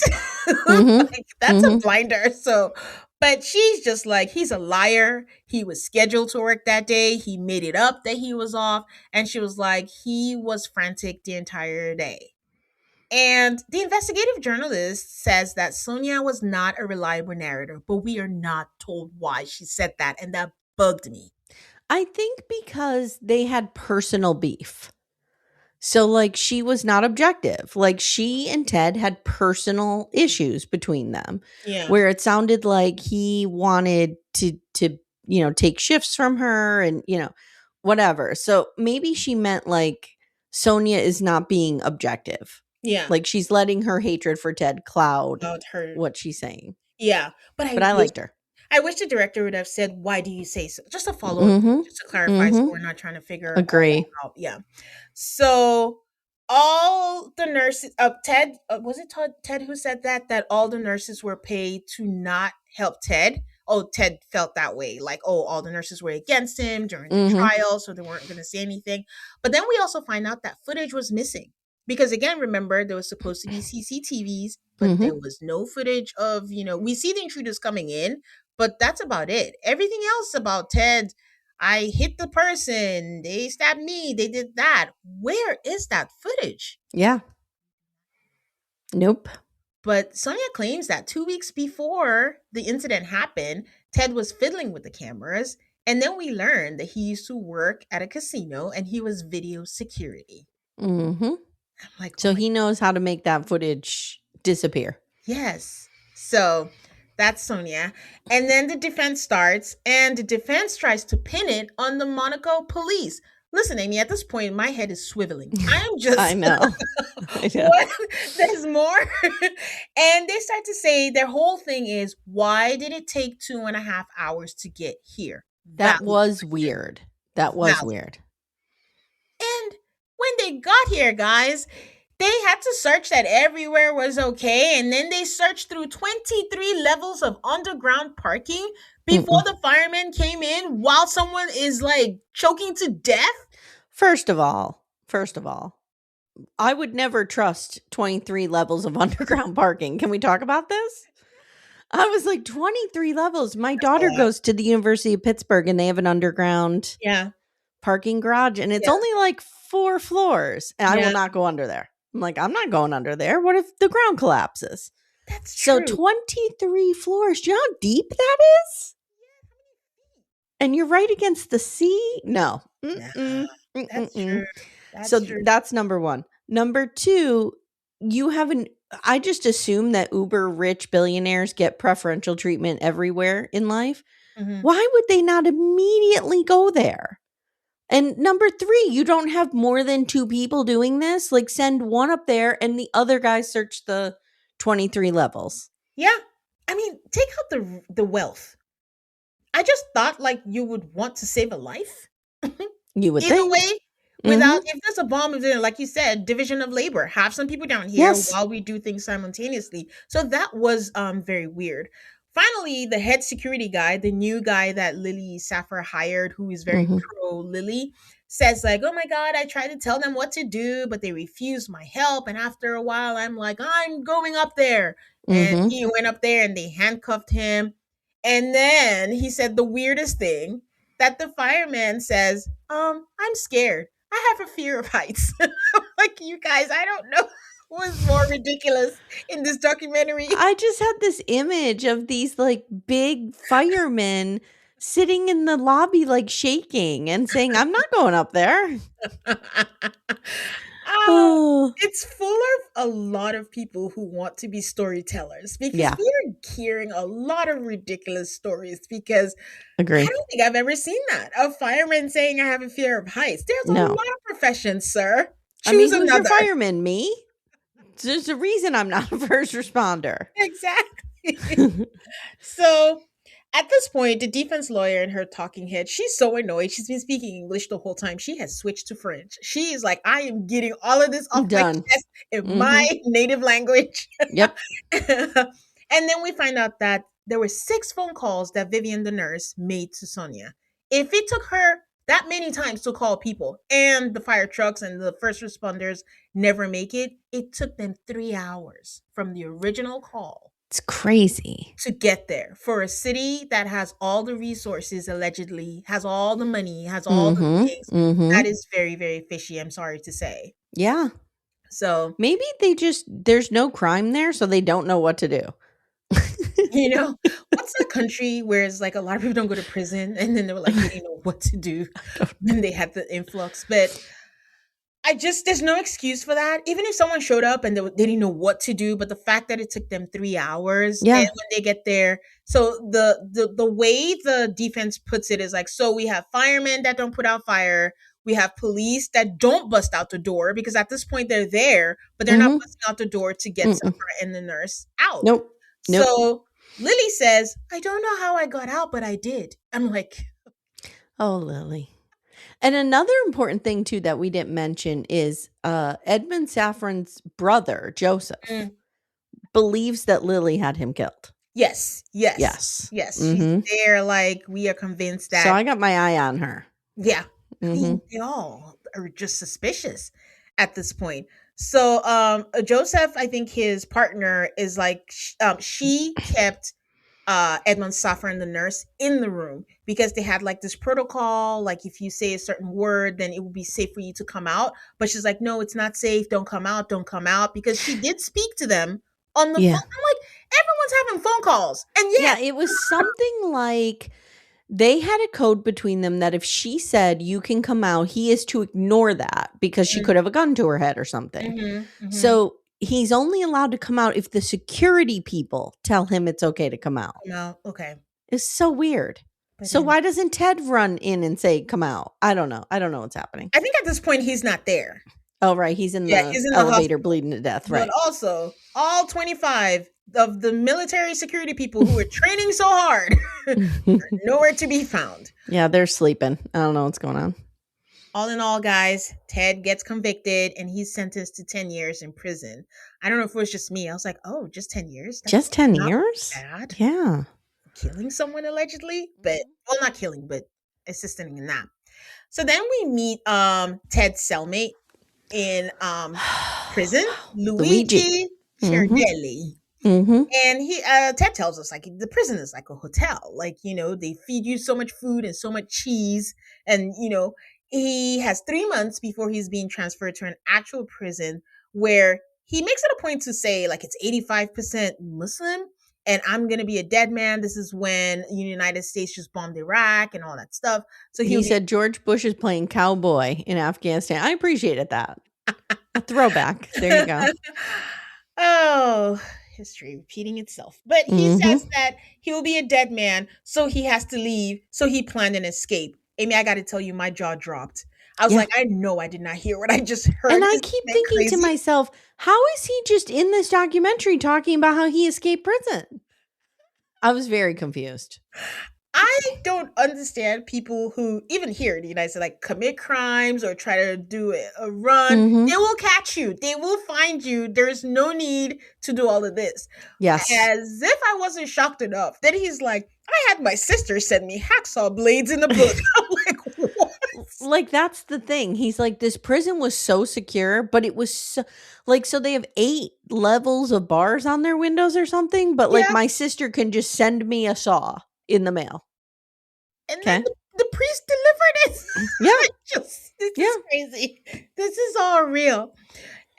Like, that's a blinder. So, but she's just like, he's a liar. He was scheduled to work that day. He made it up that he was off. And she was like, he was frantic the entire day. And the investigative journalist says that Sonia was not a reliable narrator, but we are not told why she said that. And that bugged me. I think because they had personal beef. So, like, she was not objective. Like, she and Ted had personal issues between them. Yeah. Where it sounded like he wanted to take shifts from her and, whatever. So maybe she meant, like, Sonia is not being objective. Yeah. Like, she's letting her hatred for Ted cloud her. what she's saying. Yeah. But I liked her. I wish the director would have said, why do you say so? Just a follow-up, just to clarify, so we're not trying to figure Agree. out. Yeah. So all the nurses, Ted, was it Ted who said that all the nurses were paid to not help Ted? Oh, Ted felt that way. Like, all the nurses were against him during the trial, so they weren't going to say anything. But then we also find out that footage was missing. Because again, remember, there was supposed to be CCTVs, but there was no footage of, we see the intruders coming in, but that's about it. Everything else about Ted, I hit the person, they stabbed me, they did that. Where is that footage? Yeah. Nope. But Sonia claims that 2 weeks before the incident happened, Ted was fiddling with the cameras. And then we learned that he used to work at a casino and he was video security. I'm like, so he knows how to make that footage disappear. Yes. So that's Sonia. And then the defense starts, and the defense tries to pin it on the Monaco police. Listen, Amy, at this point, my head is swiveling. I know. What? There's more. And they start to say their whole thing is, why did it take 2.5 hours to get here? That was weird. That was weird. And when they got here, guys, they had to search that everywhere was okay. And then they searched through 23 levels of underground parking before the firemen came in while someone is like choking to death. First of all, I would never trust 23 levels of underground parking. Can we talk about this? I was like, 23 levels. My daughter goes to the University of Pittsburgh and they have an underground parking garage. And it's only like 4 floors. And I will not go under there. I'm like, I'm not going under there. What if the ground collapses? That's true. So 23 floors. Do you know how deep that is? And you're right against the sea? No. That's true. That's number one. Number two, I just assume that uber rich billionaires get preferential treatment everywhere in life. Why would they not immediately go there? And number three, you don't have more than 2 people doing this. Like, send one up there and the other guy search the 23 levels. Yeah. I mean, take out the wealth. I just thought like you would want to save a life. You would Either think. way, without, if there's a bomb, like you said, division of labor, have some people down here while we do things simultaneously. So that was very weird. Finally, the head security guy, the new guy that Lily Saffir hired, who is very pro Lily, says like, oh my God, I tried to tell them what to do, but they refused my help. And after a while, I'm like, I'm going up there. And he went up there and they handcuffed him. And then he said the weirdest thing, that the fireman says, I'm scared. I have a fear of heights. Like, you guys, I don't know what's more ridiculous in this documentary. I just had this image of these like big firemen sitting in the lobby, like shaking and saying, I'm not going up there. It's full of a lot of people who want to be storytellers, because we're hearing a lot of ridiculous stories, because Agree. I don't think I've ever seen that. A fireman saying I have a fear of heights. There's a lot of professions, sir. Choose who's another. your fireman? Me? There's a reason I'm not a first responder. Exactly. So at this point, the defense lawyer and her talking head, she's so annoyed. She's been speaking English the whole time. She has switched to French. She is like, I am getting all of this off my chest in my native language. Yep. And then we find out that there were 6 phone calls that Vivian, the nurse, made to Sonia. If it took her that many times to call people and the fire trucks and the first responders never make it, it took them 3 hours from the original call. It's crazy. To get there for a city that has all the resources, allegedly, has all the money, has all the things. That is very, very fishy, I'm sorry to say. Yeah. So maybe there's no crime there, so they don't know what to do. You know, what's the country where it's like a lot of people don't go to prison and then they were like, they didn't know what to do when they had the influx. But there's no excuse for that. Even if someone showed up and they didn't know what to do, but the fact that it took them 3 hours and when they get there. So the way the defense puts it is like, so we have firemen that don't put out fire. We have police that don't bust out the door because at this point they're there, but they're not busting out the door to get Safra and the nurse out. Nope. So Lily says, I don't know how I got out, but I did. I'm like, oh, Lily. And another important thing, too, that we didn't mention is Edmund Safran's brother, Joseph, believes that Lily had him killed. Yes. She's there like, we are convinced that. So I got my eye on her. Yeah. They all are just suspicious at this point. So Joseph, I think his partner is like, she kept Edmund Safran, the nurse, in the room because they had like this protocol, like if you say a certain word, then it would be safe for you to come out. But she's like, no, it's not safe. Don't come out, because she did speak to them on the phone. I'm like, everyone's having phone calls. And it was something like they had a code between them that if she said you can come out, he is to ignore that because she could have a gun to her head or something. So he's only allowed to come out if the security people tell him it's okay to come out. No, okay. It's so weird. But so why doesn't Ted run in and say, come out? I don't know. I don't know what's happening. I think at this point he's not there. Oh, right. He's in the elevator bleeding to death. Right. But also, all 25 of the military security people who are training so hard are nowhere to be found. Yeah, they're sleeping. I don't know what's going on. All in all, guys, Ted gets convicted and he's sentenced to 10 years in prison. I don't know if it was just me. I was like, oh, just 10 years? That's just 10 years? Bad. Yeah. Killing someone allegedly, but well, not killing, but assisting in that. So then we meet Ted's cellmate in prison, Luigi Cherdelli. And he Ted tells us like the prison is like a hotel. Like, you know, they feed you so much food and so much cheese. And, you know, he has 3 months before he's being transferred to an actual prison where he makes it a point to say like it's 85% Muslim and I'm going to be a dead man. This is when the United States just bombed Iraq and all that stuff. So he said George Bush is playing cowboy in Afghanistan. I appreciated that. A throwback. There you go. Oh, history repeating itself. But he says that he will be a dead man, so he has to leave. So he planned an escape. Amy, I got to tell you, my jaw dropped. I was like, I know I did not hear what I just heard. And I keep thinking to myself, how is he just in this documentary talking about how he escaped prison? I was very confused. I don't understand people who, even here in the United States, like commit crimes or try to do a run. They will catch you. They will find you. There's no need to do all of this. Yes. As if I wasn't shocked enough. Then he's like, I had my sister send me hacksaw blades in the book. I'm like, what? Like, that's the thing. He's like, this prison was so secure, but it was so, like, so they have 8 levels of bars on their windows or something. But like, my sister can just send me a saw in the mail. And then the priest delivered it. Yeah. This is crazy. This is all real.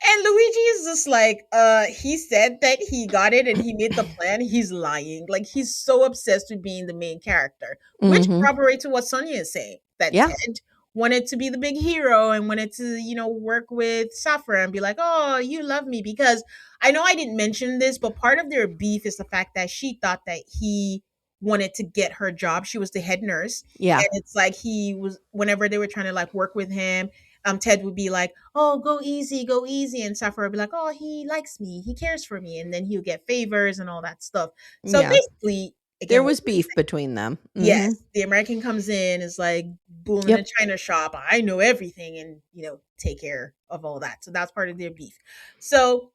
And Luigi is just like, he said that he got it and he made the plan. He's lying. Like, he's so obsessed with being the main character, which corroborates what Sonia is saying. That Ted wanted to be the big hero and wanted to, you know, work with Safra and be like, oh, you love me. Because I know I didn't mention this, but part of their beef is the fact that she thought that he wanted to get her job. She was the head nurse. Yeah. And it's like he was, whenever they were trying to like work with him, Ted would be like, "Oh, go easy, go easy," and Saffron would be like, "Oh, he likes me, he cares for me," and then he'll get favors and all that stuff. So Yeah. basically, There again, what was beef between them. yes, the American comes in, is like bull in a china shop. I know everything, and take care of all that. So that's part of their beef. So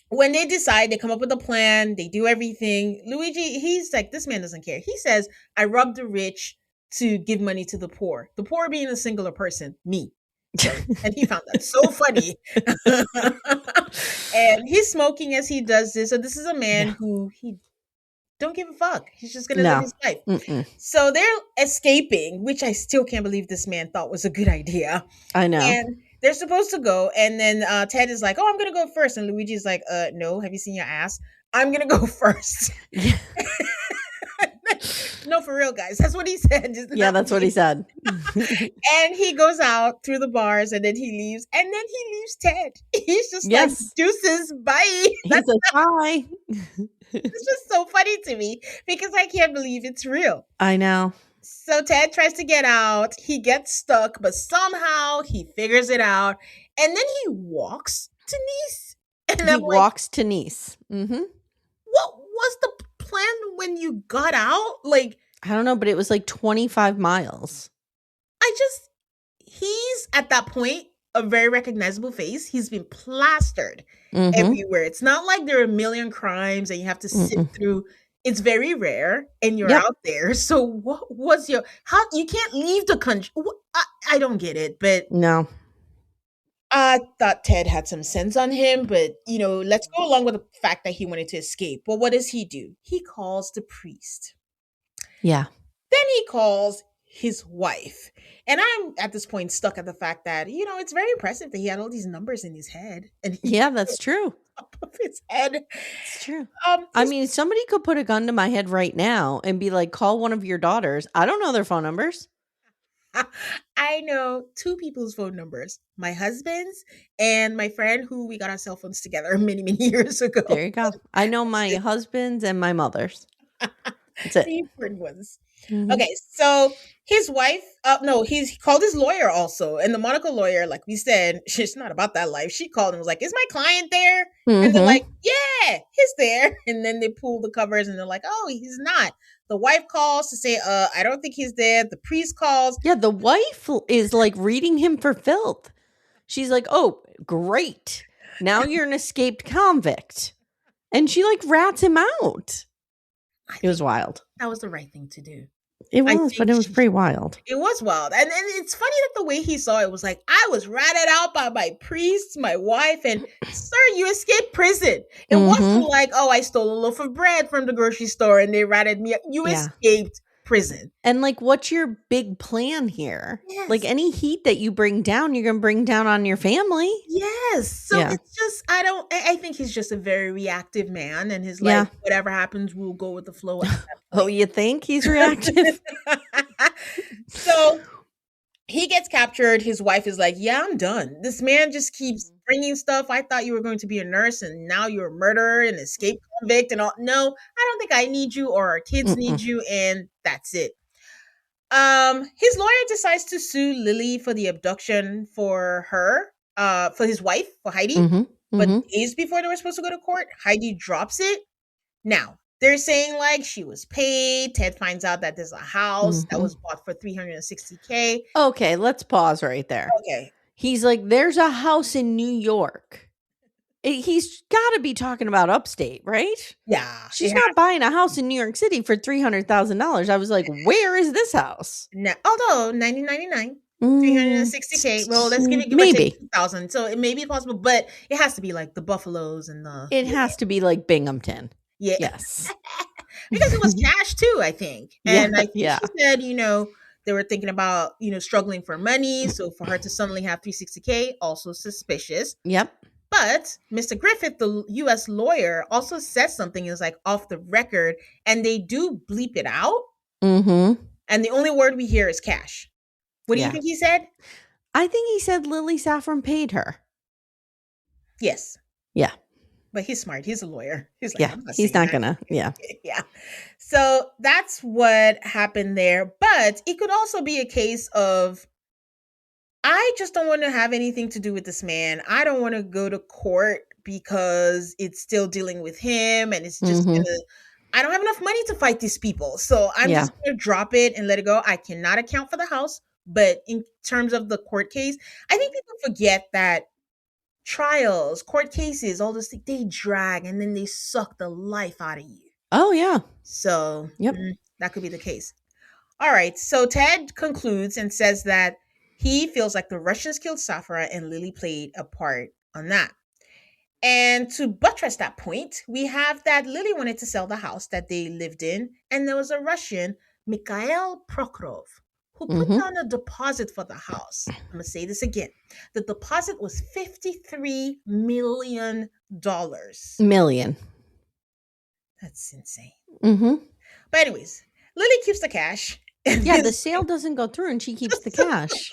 when they decide, they come up with a plan, they do everything. Luigi, he's like, this man doesn't care. He says, "I rob the rich to give money to the poor." The poor being a singular person, me. So, and he found that so funny. And he's smoking as he does this. So this is a man who he don't give a fuck. He's just gonna live his life. So they're escaping, which I still can't believe this man thought was a good idea. I know. And they're supposed to go, and then Ted is like, "Oh, I'm gonna go first," and Luigi's like, "No, have you seen your ass? I'm gonna go first." No, for real, guys. That's what he said. Yeah, that's what he said. And he goes out through the bars, and then he leaves, and then he leaves Ted. He's just like, "Deuces, bye." That's like, bye. It's just so funny to me because I can't believe it's real. I know. So Ted tries to get out. He gets stuck, but somehow he figures it out. And then he walks to Nice. And he walks to Nice. What was the plan when you got out? Like, I don't know, but it was like 25 miles. He's at that point a very recognizable face. He's been plastered everywhere. It's not like there are a million crimes and you have to sit through. It's very rare, and you're out there. So what was how you can't leave the country? I don't get it, but no. I thought Ted had some sense on him, but let's go along with the fact that he wanted to escape. But what does he do? He calls the priest. Yeah. Then he calls his wife. And I'm at this point stuck at the fact that, it's very impressive that he had all these numbers in his head. And that's true. Top of his head. It's true. I mean, somebody could put a gun to my head right now and be like, call one of your daughters. I don't know their phone numbers. I know two people's phone numbers, my husband's and my friend who we got our cell phones together many, many years ago. There you go. I know my husband's and my mother's. That's it. The important ones. Okay, so his wife, he called his lawyer also. And the Monaco lawyer, like we said, she's not about that life. She called and was like, "Is my client there?" And they're like, "Yeah, he's there." And then they pull the covers and they're like, "Oh, he's not." The wife calls to say, "I don't think he's there." The priest calls. Yeah, the wife is like reading him for filth. She's like, "Oh, great. Now you're an escaped convict." And she like rats him out. It was wild. That was the right thing to do. It was, but it was pretty wild. It was wild. And it's funny that the way he saw it was like, I was ratted out by my priests, my wife, and sir, you escaped prison. It wasn't like, "Oh, I stole a loaf of bread from the grocery store and they ratted me out." You escaped prison. And like, what's your big plan here? Yes. Like any heat that you bring down, you're going to bring down on your family. Yes. So it's just, I think he's just a very reactive man, and his like, whatever happens, we'll go with the flow. Oh, you think he's reactive? So he gets captured. His wife is like, "Yeah, I'm done. This man just keeps bringing stuff. I thought you were going to be a nurse and now you're a murderer and escape convict and all. No, I don't think I need you or our kids need you." And that's it. His lawyer decides to sue Lily for the abduction for his wife, for Heidi. But days before they were supposed to go to court, Heidi drops it. Now, they're saying like she was paid. Ted finds out that there's a house that was bought for $360K. Okay, let's pause right there. Okay. He's like, there's a house in New York. He's got to be talking about upstate, right? Yeah. She's not buying a house in New York City for $300,000. I was like, where is this house? No, although 1999. $360K. Well, let's give it maybe 2,000. So it may be possible, but it has to be like the Buffaloes and the. It has to be like Binghamton. Yeah. Yes. Because it was cash too, I think. And I think she said, they were thinking about, struggling for money. So for her to suddenly have $360K, also suspicious. Yep. But Mr. Griffith, the U.S. lawyer, also says something is like off the record, and they do bleep it out. And the only word we hear is cash. What do you think he said? I think he said Lily Saffron paid her. Yes. Yeah. But he's smart. He's a lawyer. He's like, he's not gonna. Yeah. Yeah. So that's what happened there. But it could also be a case of, I just don't want to have anything to do with this man. I don't want to go to court because it's still dealing with him and it's just gonna I don't have enough money to fight these people. So I'm Yeah. just gonna drop it and let it go. I cannot account for the house, but in terms of the court case, I think people forget that trials, court cases, all this thing, they drag and then they suck the life out of you. Oh, yeah. So Yep. that could be the case. All right. So Ted concludes and says that he feels like the Russians killed Safra and Lily played a part on that. And to buttress that point, we have that Lily wanted to sell the house that they lived in, and there was a Russian, Mikhail Prokhorov, who put down a deposit for the house. I'm going to say this again. The deposit was $53 million. Million. That's insane. Mm-hmm. But anyways, Lily keeps the cash. Yeah, the sale doesn't go through and she keeps the cash.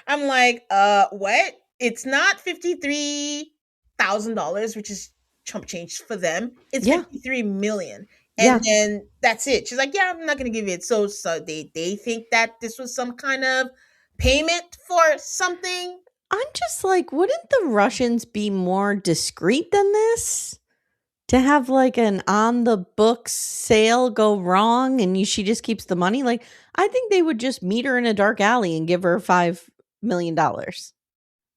I'm like, what? It's not $53,000, which is chump change for them. It's 53 million. And then that's it. She's like, yeah, I'm not gonna give it. So they think that this was some kind of payment for something. I'm just like, wouldn't the Russians be more discreet than this? To have like an on the books sale go wrong and she just keeps the money? Like, I think they would just meet her in a dark alley and give her $5 million. I don't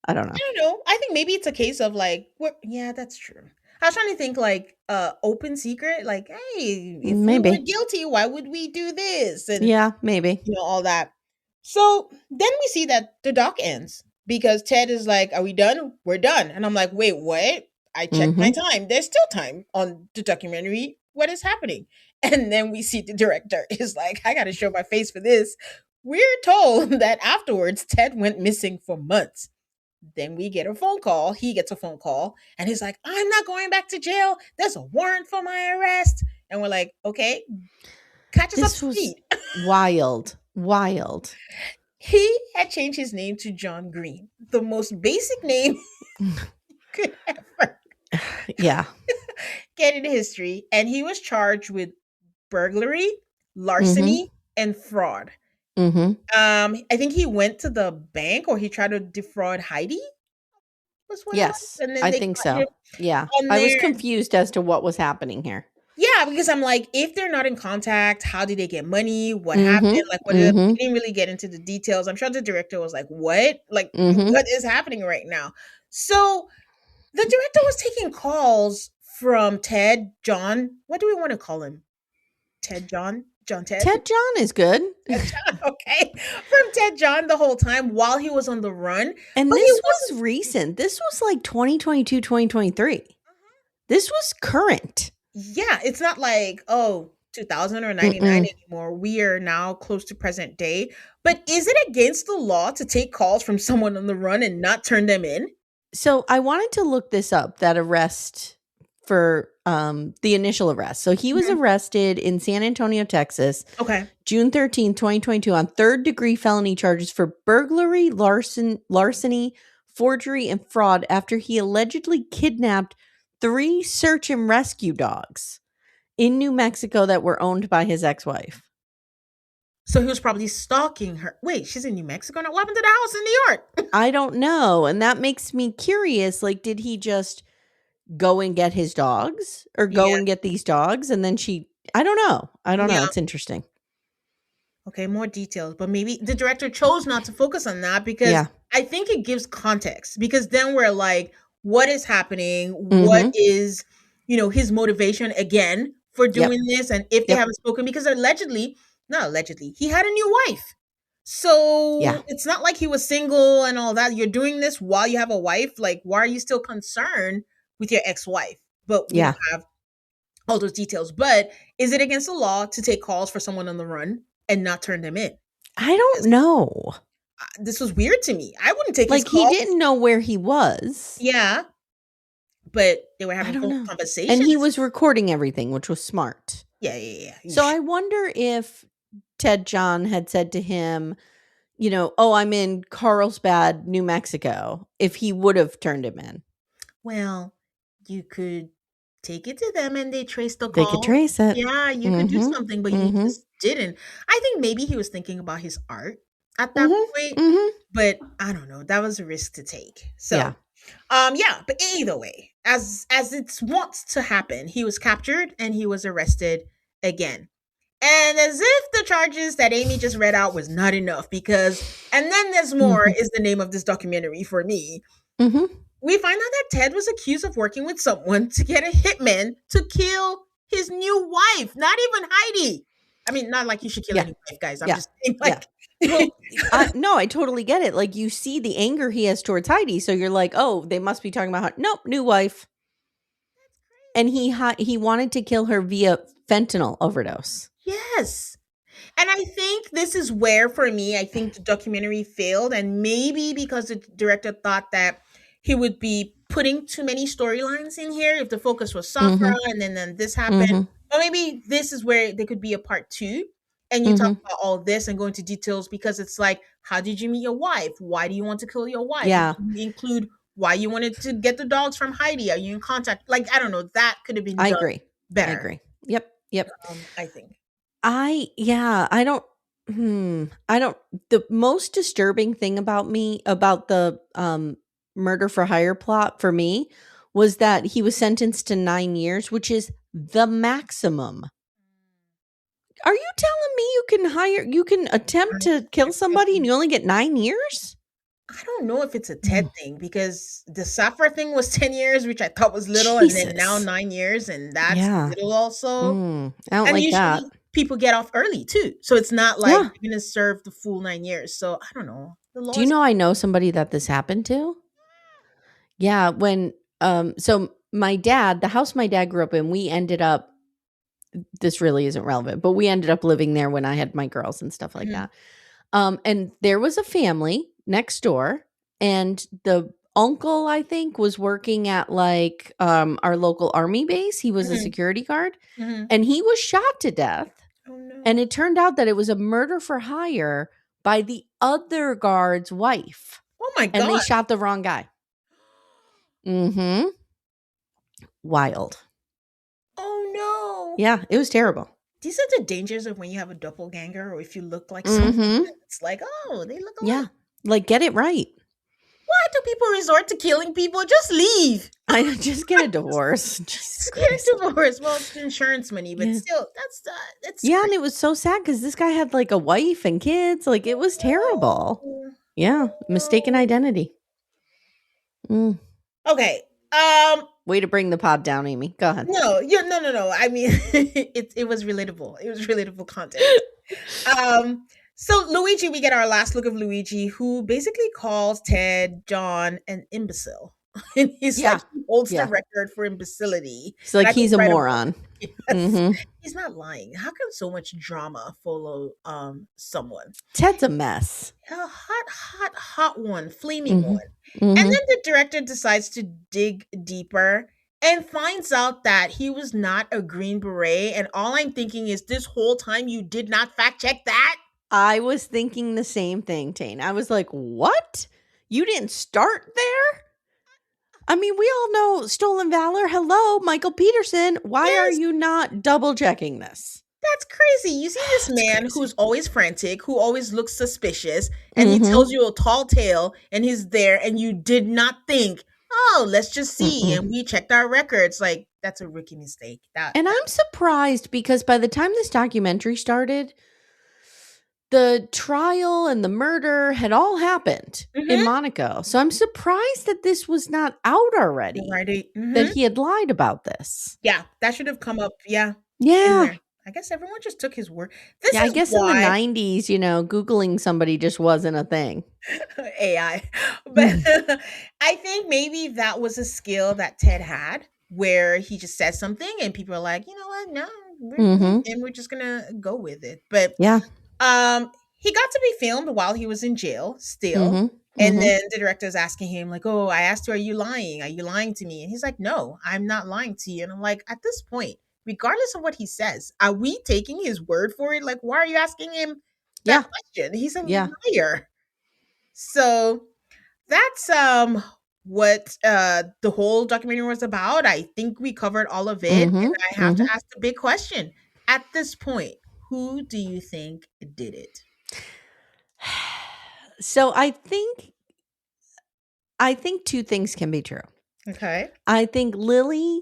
know. I don't know. I think maybe it's a case of like, yeah, that's true. I was trying to think like open secret, like, hey, if maybe we were guilty, why would we do this? And yeah, maybe. You know, all that. So then we see that the doc ends because Ted is like, are we done? We're done. And I'm like, wait, what? I checked my time. There's still time on the documentary. What is happening? And then we see the director is like, I got to show my face for this. We're told that afterwards, Ted went missing for months. Then we get a phone call. He gets a phone call and he's like, I'm not going back to jail. There's a warrant for my arrest. And we're like, okay, catch us up to speed. Wild. He had changed his name to John Green, the most basic name could ever get in history. And he was charged with burglary, larceny, and fraud. I think he went to the bank or he tried to defraud Heidi. Yes, I think so. Yeah. I was confused as to what was happening here. Yeah, because I'm like, if they're not in contact, how did they get money? What happened? Like, what they didn't really get into the details. I'm sure the director was like, what? Like, what is happening right now? So the director was taking calls from Ted, John. What do we want to call him? Ted, John? John, Ted? Ted John is good. Ted John, okay. From Ted John the whole time while he was on the run. And this was recent. This was like 2022, 2023. This was current. Yeah, it's not like, 2000 or 99 anymore. We are now close to present day. But is it against the law to take calls from someone on the run and not turn them in? So I wanted to look this up, that arrest for the initial arrest. So he was arrested in San Antonio, Texas. Okay. June 13th, 2022 on third-degree felony charges for burglary, larceny, forgery, and fraud after he allegedly kidnapped 3 search and rescue dogs in New Mexico that were owned by his ex-wife. So he was probably stalking her. Wait, she's in New Mexico now? What happened to the house in New York? I don't know. And that makes me curious. Like, did he just go and get his dogs or go and get these dogs? And then I don't know. It's interesting. Okay, more details. But maybe the director chose not to focus on that because I think it gives context. Because then we're like, what is happening? What is, his motivation again for doing this? And if they haven't spoken, because not allegedly, he had a new wife. So it's not like he was single and all that. You're doing this while you have a wife. Like, why are you still concerned with your ex-wife? But we don't have all those details. But is it against the law to take calls for someone on the run and not turn them in? I don't know. This was weird to me. I wouldn't take his calls. He didn't know where he was. Yeah. But they were having full conversations. And he was recording everything, which was smart. Yeah. So I wonder if Ted John had said to him, I'm in Carlsbad, New Mexico, if he would have turned him in. Well, you could take it to them and they trace the call. They could trace it. Yeah, you could do something, but you just didn't. I think maybe he was thinking about his art at that point. But I don't know. That was a risk to take. So but either way, as it's wants to happen, he was captured and he was arrested again. And as if the charges that Amy just read out was not enough, because and then there's more is the name of this documentary for me. We find out that Ted was accused of working with someone to get a hitman to kill his new wife, not even Heidi. I mean, not like you should kill any wife, guys. I'm just saying, like, well, no, I totally get it. Like, you see the anger he has towards Heidi, so you're like, oh, they must be talking about her. Nope, new wife. And he wanted to kill her via fentanyl overdose. Yes. And I think this is where, for me, I think the documentary failed. And maybe because the director thought that he would be putting too many storylines in here if the focus was Safra and then this happened. Or maybe this is where there could be a part 2 and you talk about all this and go into details, because it's like, how did you meet your wife? Why do you want to kill your wife? Yeah. You include why you wanted to get the dogs from Heidi. Are you in contact? Like, I don't know. That could have been done better. I agree. Yep. I think. I don't, the most disturbing thing about the murder for hire plot for me was that he was sentenced to 9 years, which is the maximum. Are you telling me you can attempt to kill somebody and you only get 9 years? I don't know if it's a Ted thing, because the Safra thing was 10 years, which I thought was little, and then now 9 years, and that's little also. I don't like that. People get off early too, so it's not like you're gonna serve the full 9 years. So I don't know. Do you know I know somebody that this happened to? Yeah, when so my dad, the house my dad grew up in, we ended up, this really isn't relevant, but we ended up living there when I had my girls and stuff like that. And there was a family next door, and the uncle, I think, was working at like our local army base. He was a security guard, and he was shot to death. Oh, no. And it turned out that it was a murder for hire by the other guard's wife. Oh my God. And they shot the wrong guy. Wild. Oh no. Yeah, it was terrible. These are the dangers of when you have a doppelganger, or if you look like someone. It's like, oh, they look alike. Yeah, like, get it right. Why do people resort to killing people? Just leave. I just get a divorce. Get a divorce. Well, it's insurance money, but still, that's yeah, and it was so sad because this guy had like a wife and kids. Like, it was terrible. Yeah, mistaken identity. Okay. Way to bring the pod down, Amy. Go ahead. No. I mean, it was relatable. It was relatable content. So Luigi, we get our last look of Luigi, who basically calls Ted John an imbecile. And he's like, he holds the record for imbecility. It's like he's a moron. Yes. He's not lying. How can so much drama follow someone? Ted's a mess. A hot one, flaming one. And then the director decides to dig deeper and finds out that he was not a Green Beret. And all I'm thinking is, this whole time you did not fact check that? I was thinking the same thing, Tane. I was like, what? You didn't start there? I mean, we all know Stolen Valor. Hello, Michael Peterson. Why are you not double checking this? That's crazy. You see this man who's always frantic, who always looks suspicious, and he tells you a tall tale, and he's there, and you did not think, oh, let's just see. And we checked our records. Like, that's a rookie mistake. And I'm surprised, because by the time this documentary started, the trial and the murder had all happened in Monaco. So I'm surprised that this was not out already. That he had lied about this. Yeah, that should have come up. Yeah. I guess everyone just took his word. I guess in the 90s, Googling somebody just wasn't a thing. AI. But I think maybe that was a skill that Ted had, where he just said something and people are like, you know what? No, and we're just going to go with it. But he got to be filmed while he was in jail still. And then the director's asking him, like, oh, I asked you, are you lying? Are you lying to me? And he's like, no, I'm not lying to you. And I'm like, at this point, regardless of what he says, are we taking his word for it? Like, why are you asking him that question? He's a liar. So that's what the whole documentary was about. I think we covered all of it. And I have to ask the big question. At this point, who do you think did it? So I think two things can be true. Okay. I think Lily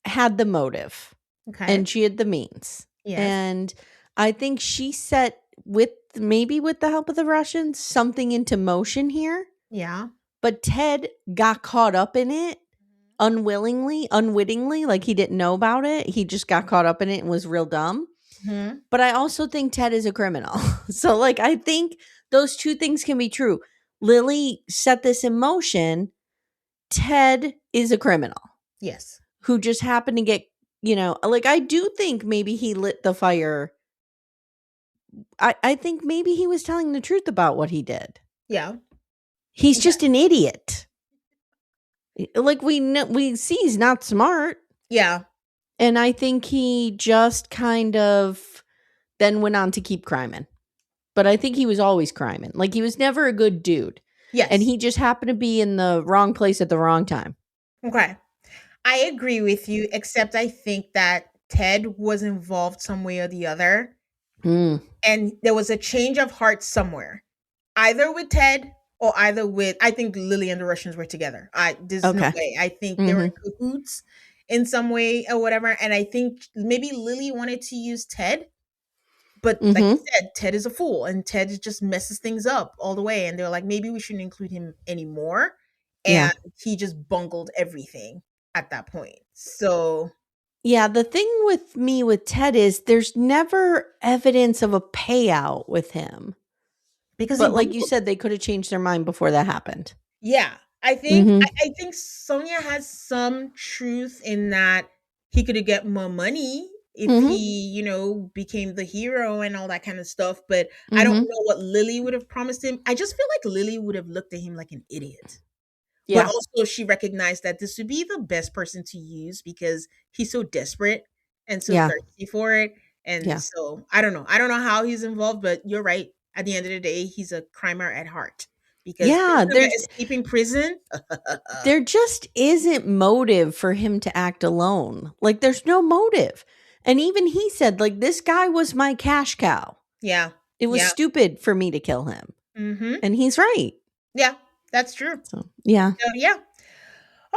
had the motive Okay. and she had the means. Yes. And I think she set, with maybe with the help of the Russians, something into motion here. Yeah. But Ted got caught up in it unwittingly, like he didn't know about it. He just got caught up in it and was real dumb. Mm-hmm. But I also think Ted is a criminal. So, like, I think those two things can be true. Lily set this in motion. Ted is a criminal Yes. who just happened to get, like, I do think maybe he lit the fire. I think maybe he was telling the truth about what he did. Yeah. He's just an idiot. Like, we see he's not smart. Yeah. And I think he just kind of then went on to keep criming. But I think he was always criming. Like, he was never a good dude. Yes. And he just happened to be in the wrong place at the wrong time. Okay. I agree with you, except I think that Ted was involved some way or the other. Mm. And there was a change of heart somewhere, either with Ted or either with, I think Lily and the Russians were together. There's no way. I think they were in cahoots in some way or whatever. And I think maybe Lily wanted to use Ted, but like you said, Ted is a fool and Ted just messes things up all the way. And they're like, maybe we shouldn't include him anymore. And he just bungled everything at that point. So yeah, the thing with me with Ted is there's never evidence of a payout with him. But like you said, they could have changed their mind before that happened. Yeah. I think I think Sonia has some truth in that he could have get more money if he, became the hero and all that kind of stuff. But I don't know what Lily would have promised him. I just feel like Lily would have looked at him like an idiot. Yeah. But also she recognized that this would be the best person to use because he's so desperate and so thirsty for it. And so I don't know. I don't know how he's involved, but you're right. At the end of the day, he's a crimer at heart. Because there's escaping prison. There just isn't motive for him to act alone. Like, there's no motive. And even he said, like, this guy was my cash cow. Yeah. It was stupid for me to kill him. Mm-hmm. And he's right. Yeah, that's true. So, yeah.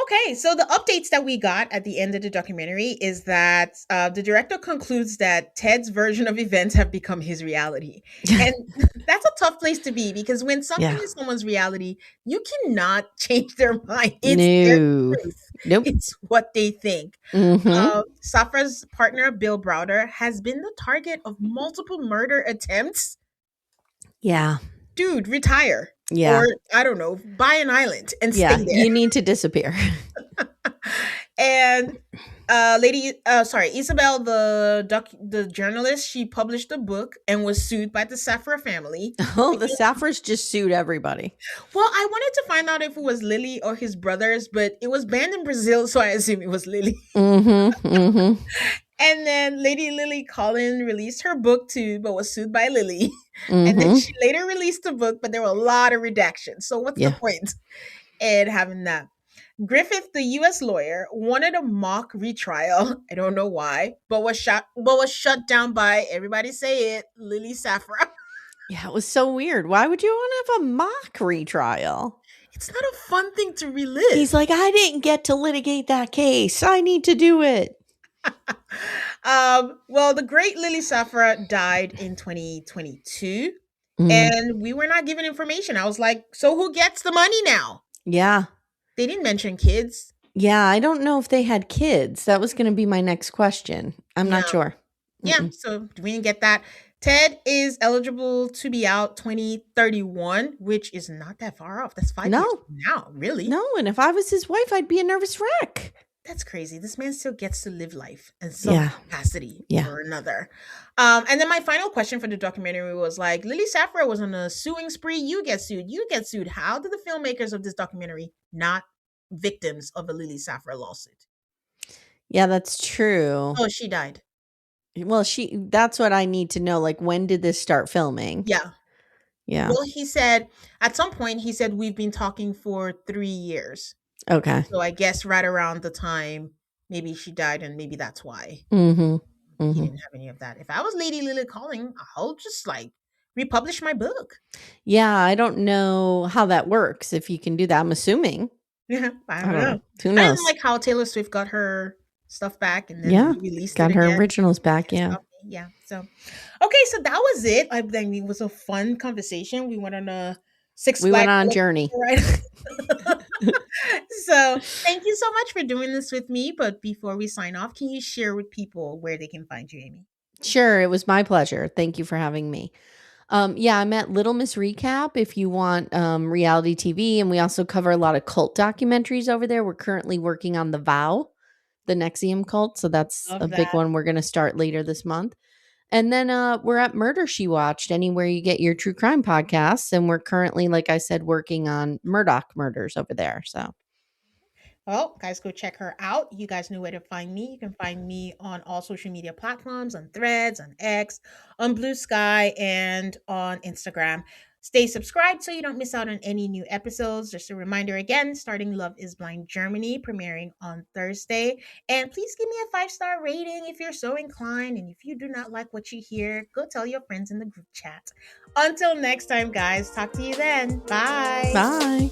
Okay, so the updates that we got at the end of the documentary is that the director concludes that Ted's version of events have become his reality. And that's a tough place to be because when something is someone's reality, you cannot change their mind. It's their truth. Nope. It's what they think. Safra's partner, Bill Browder, has been the target of multiple murder attempts. Yeah. Dude, retire. Yeah. Or, I don't know, buy an island and stay there. You need to disappear. And Isabel, the journalist, she published a book and was sued by the Safra family. Oh, the Safras just sued everybody. Well, I wanted to find out if it was Lily or his brothers, but it was banned in Brazil, so I assume it was Lily. And then Lady Lily Collin released her book too, but was sued by Lily. And then she later released the book, but there were a lot of redactions. So what's the point in having that? Griffith, the U.S. lawyer, wanted a mock retrial. I don't know why, but was shut down by, everybody say it, Lily Safra. Yeah, it was so weird. Why would you want to have a mock retrial? It's not a fun thing to relive. He's like, I didn't get to litigate that case. I need to do it. Well, the great Lily Safra died in 2022, and we were not given information. I was like, so who gets the money now? Yeah. They didn't mention kids. Yeah, I don't know if they had kids. That was going to be my next question. I'm not sure. Yeah, so we didn't get that. Ted is eligible to be out 2031, which is not that far off. That's 5 years from now, really. No, and if I was his wife, I'd be a nervous wreck. That's crazy. This man still gets to live life in some capacity or another. And then my final question for the documentary was like, Lily Safra was on a suing spree. You get sued. You get sued. How did the filmmakers of this documentary not victims of a Lily Safra lawsuit? Yeah, that's true. Oh, she died. Well, that's what I need to know. Like, when did this start filming? Yeah. Well, he said, at some point, he said, we've been talking for 3 years. Okay. So I guess right around the time maybe she died, and maybe that's why he didn't have any of that. If I was Lady Lily Collin, I'll just like republish my book. Yeah, I don't know how that works. If you can do that, I'm assuming. Yeah, I don't know. Who I knows? didn't like how Taylor Swift got her stuff back and then Yeah, released got it her again. originals back. Yeah. Yeah. So, okay, so that was it. I think it was a fun conversation. We went on a Six We went Flags on a journey. ride. So, thank you so much for doing this with me. But before we sign off, can you share with people where they can find you, Amy? Sure, it was my pleasure. Thank you for having me. Yeah, I'm at Little Miss Recap if you want reality TV, and we also cover a lot of cult documentaries over there. We're currently working on The Vow, the Nexium cult, so that's Love a big that. one we're going to start later this month. And then we're at Murder She Watched, anywhere you get your true crime podcasts, and we're currently, like I said, working on Murdoch murders over there. So Well, guys, go check her out. You guys know where to find me. You can find me on all social media platforms, on Threads, on X, on Blue Sky, and on Instagram. Stay subscribed so you don't miss out on any new episodes. Just a reminder again, starting Love is Blind Germany, premiering on Thursday. And please give me a 5-star rating if you're so inclined. And if you do not like what you hear, go tell your friends in the group chat. Until next time, guys, talk to you then. Bye. bye.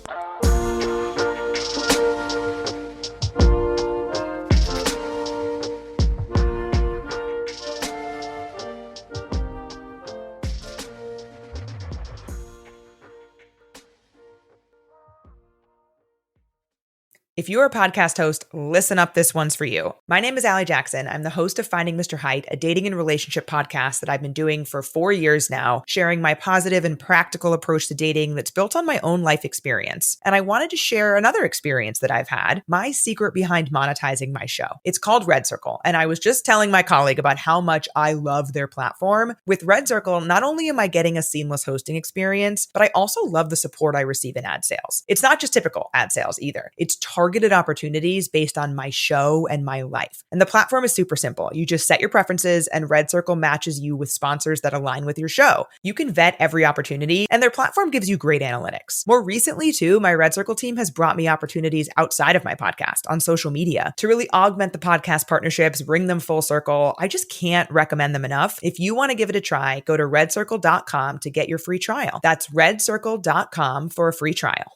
If you're a podcast host, listen up, this one's for you. My name is Amye Jackson. I'm the host of Finding Mr. Height, a dating and relationship podcast that I've been doing for 4 years now, sharing my positive and practical approach to dating that's built on my own life experience. And I wanted to share another experience that I've had, my secret behind monetizing my show. It's called Red Circle, and I was just telling my colleague about how much I love their platform. With Red Circle, not only am I getting a seamless hosting experience, but I also love the support I receive in ad sales. It's not just typical ad sales either. It's targeted opportunities based on my show and my life. And the platform is super simple. You just set your preferences and Red Circle matches you with sponsors that align with your show. You can vet every opportunity and their platform gives you great analytics. More recently too, my Red Circle team has brought me opportunities outside of my podcast on social media to really augment the podcast partnerships, bring them full circle. I just can't recommend them enough. If you want to give it a try, go to redcircle.com to get your free trial. That's redcircle.com for a free trial.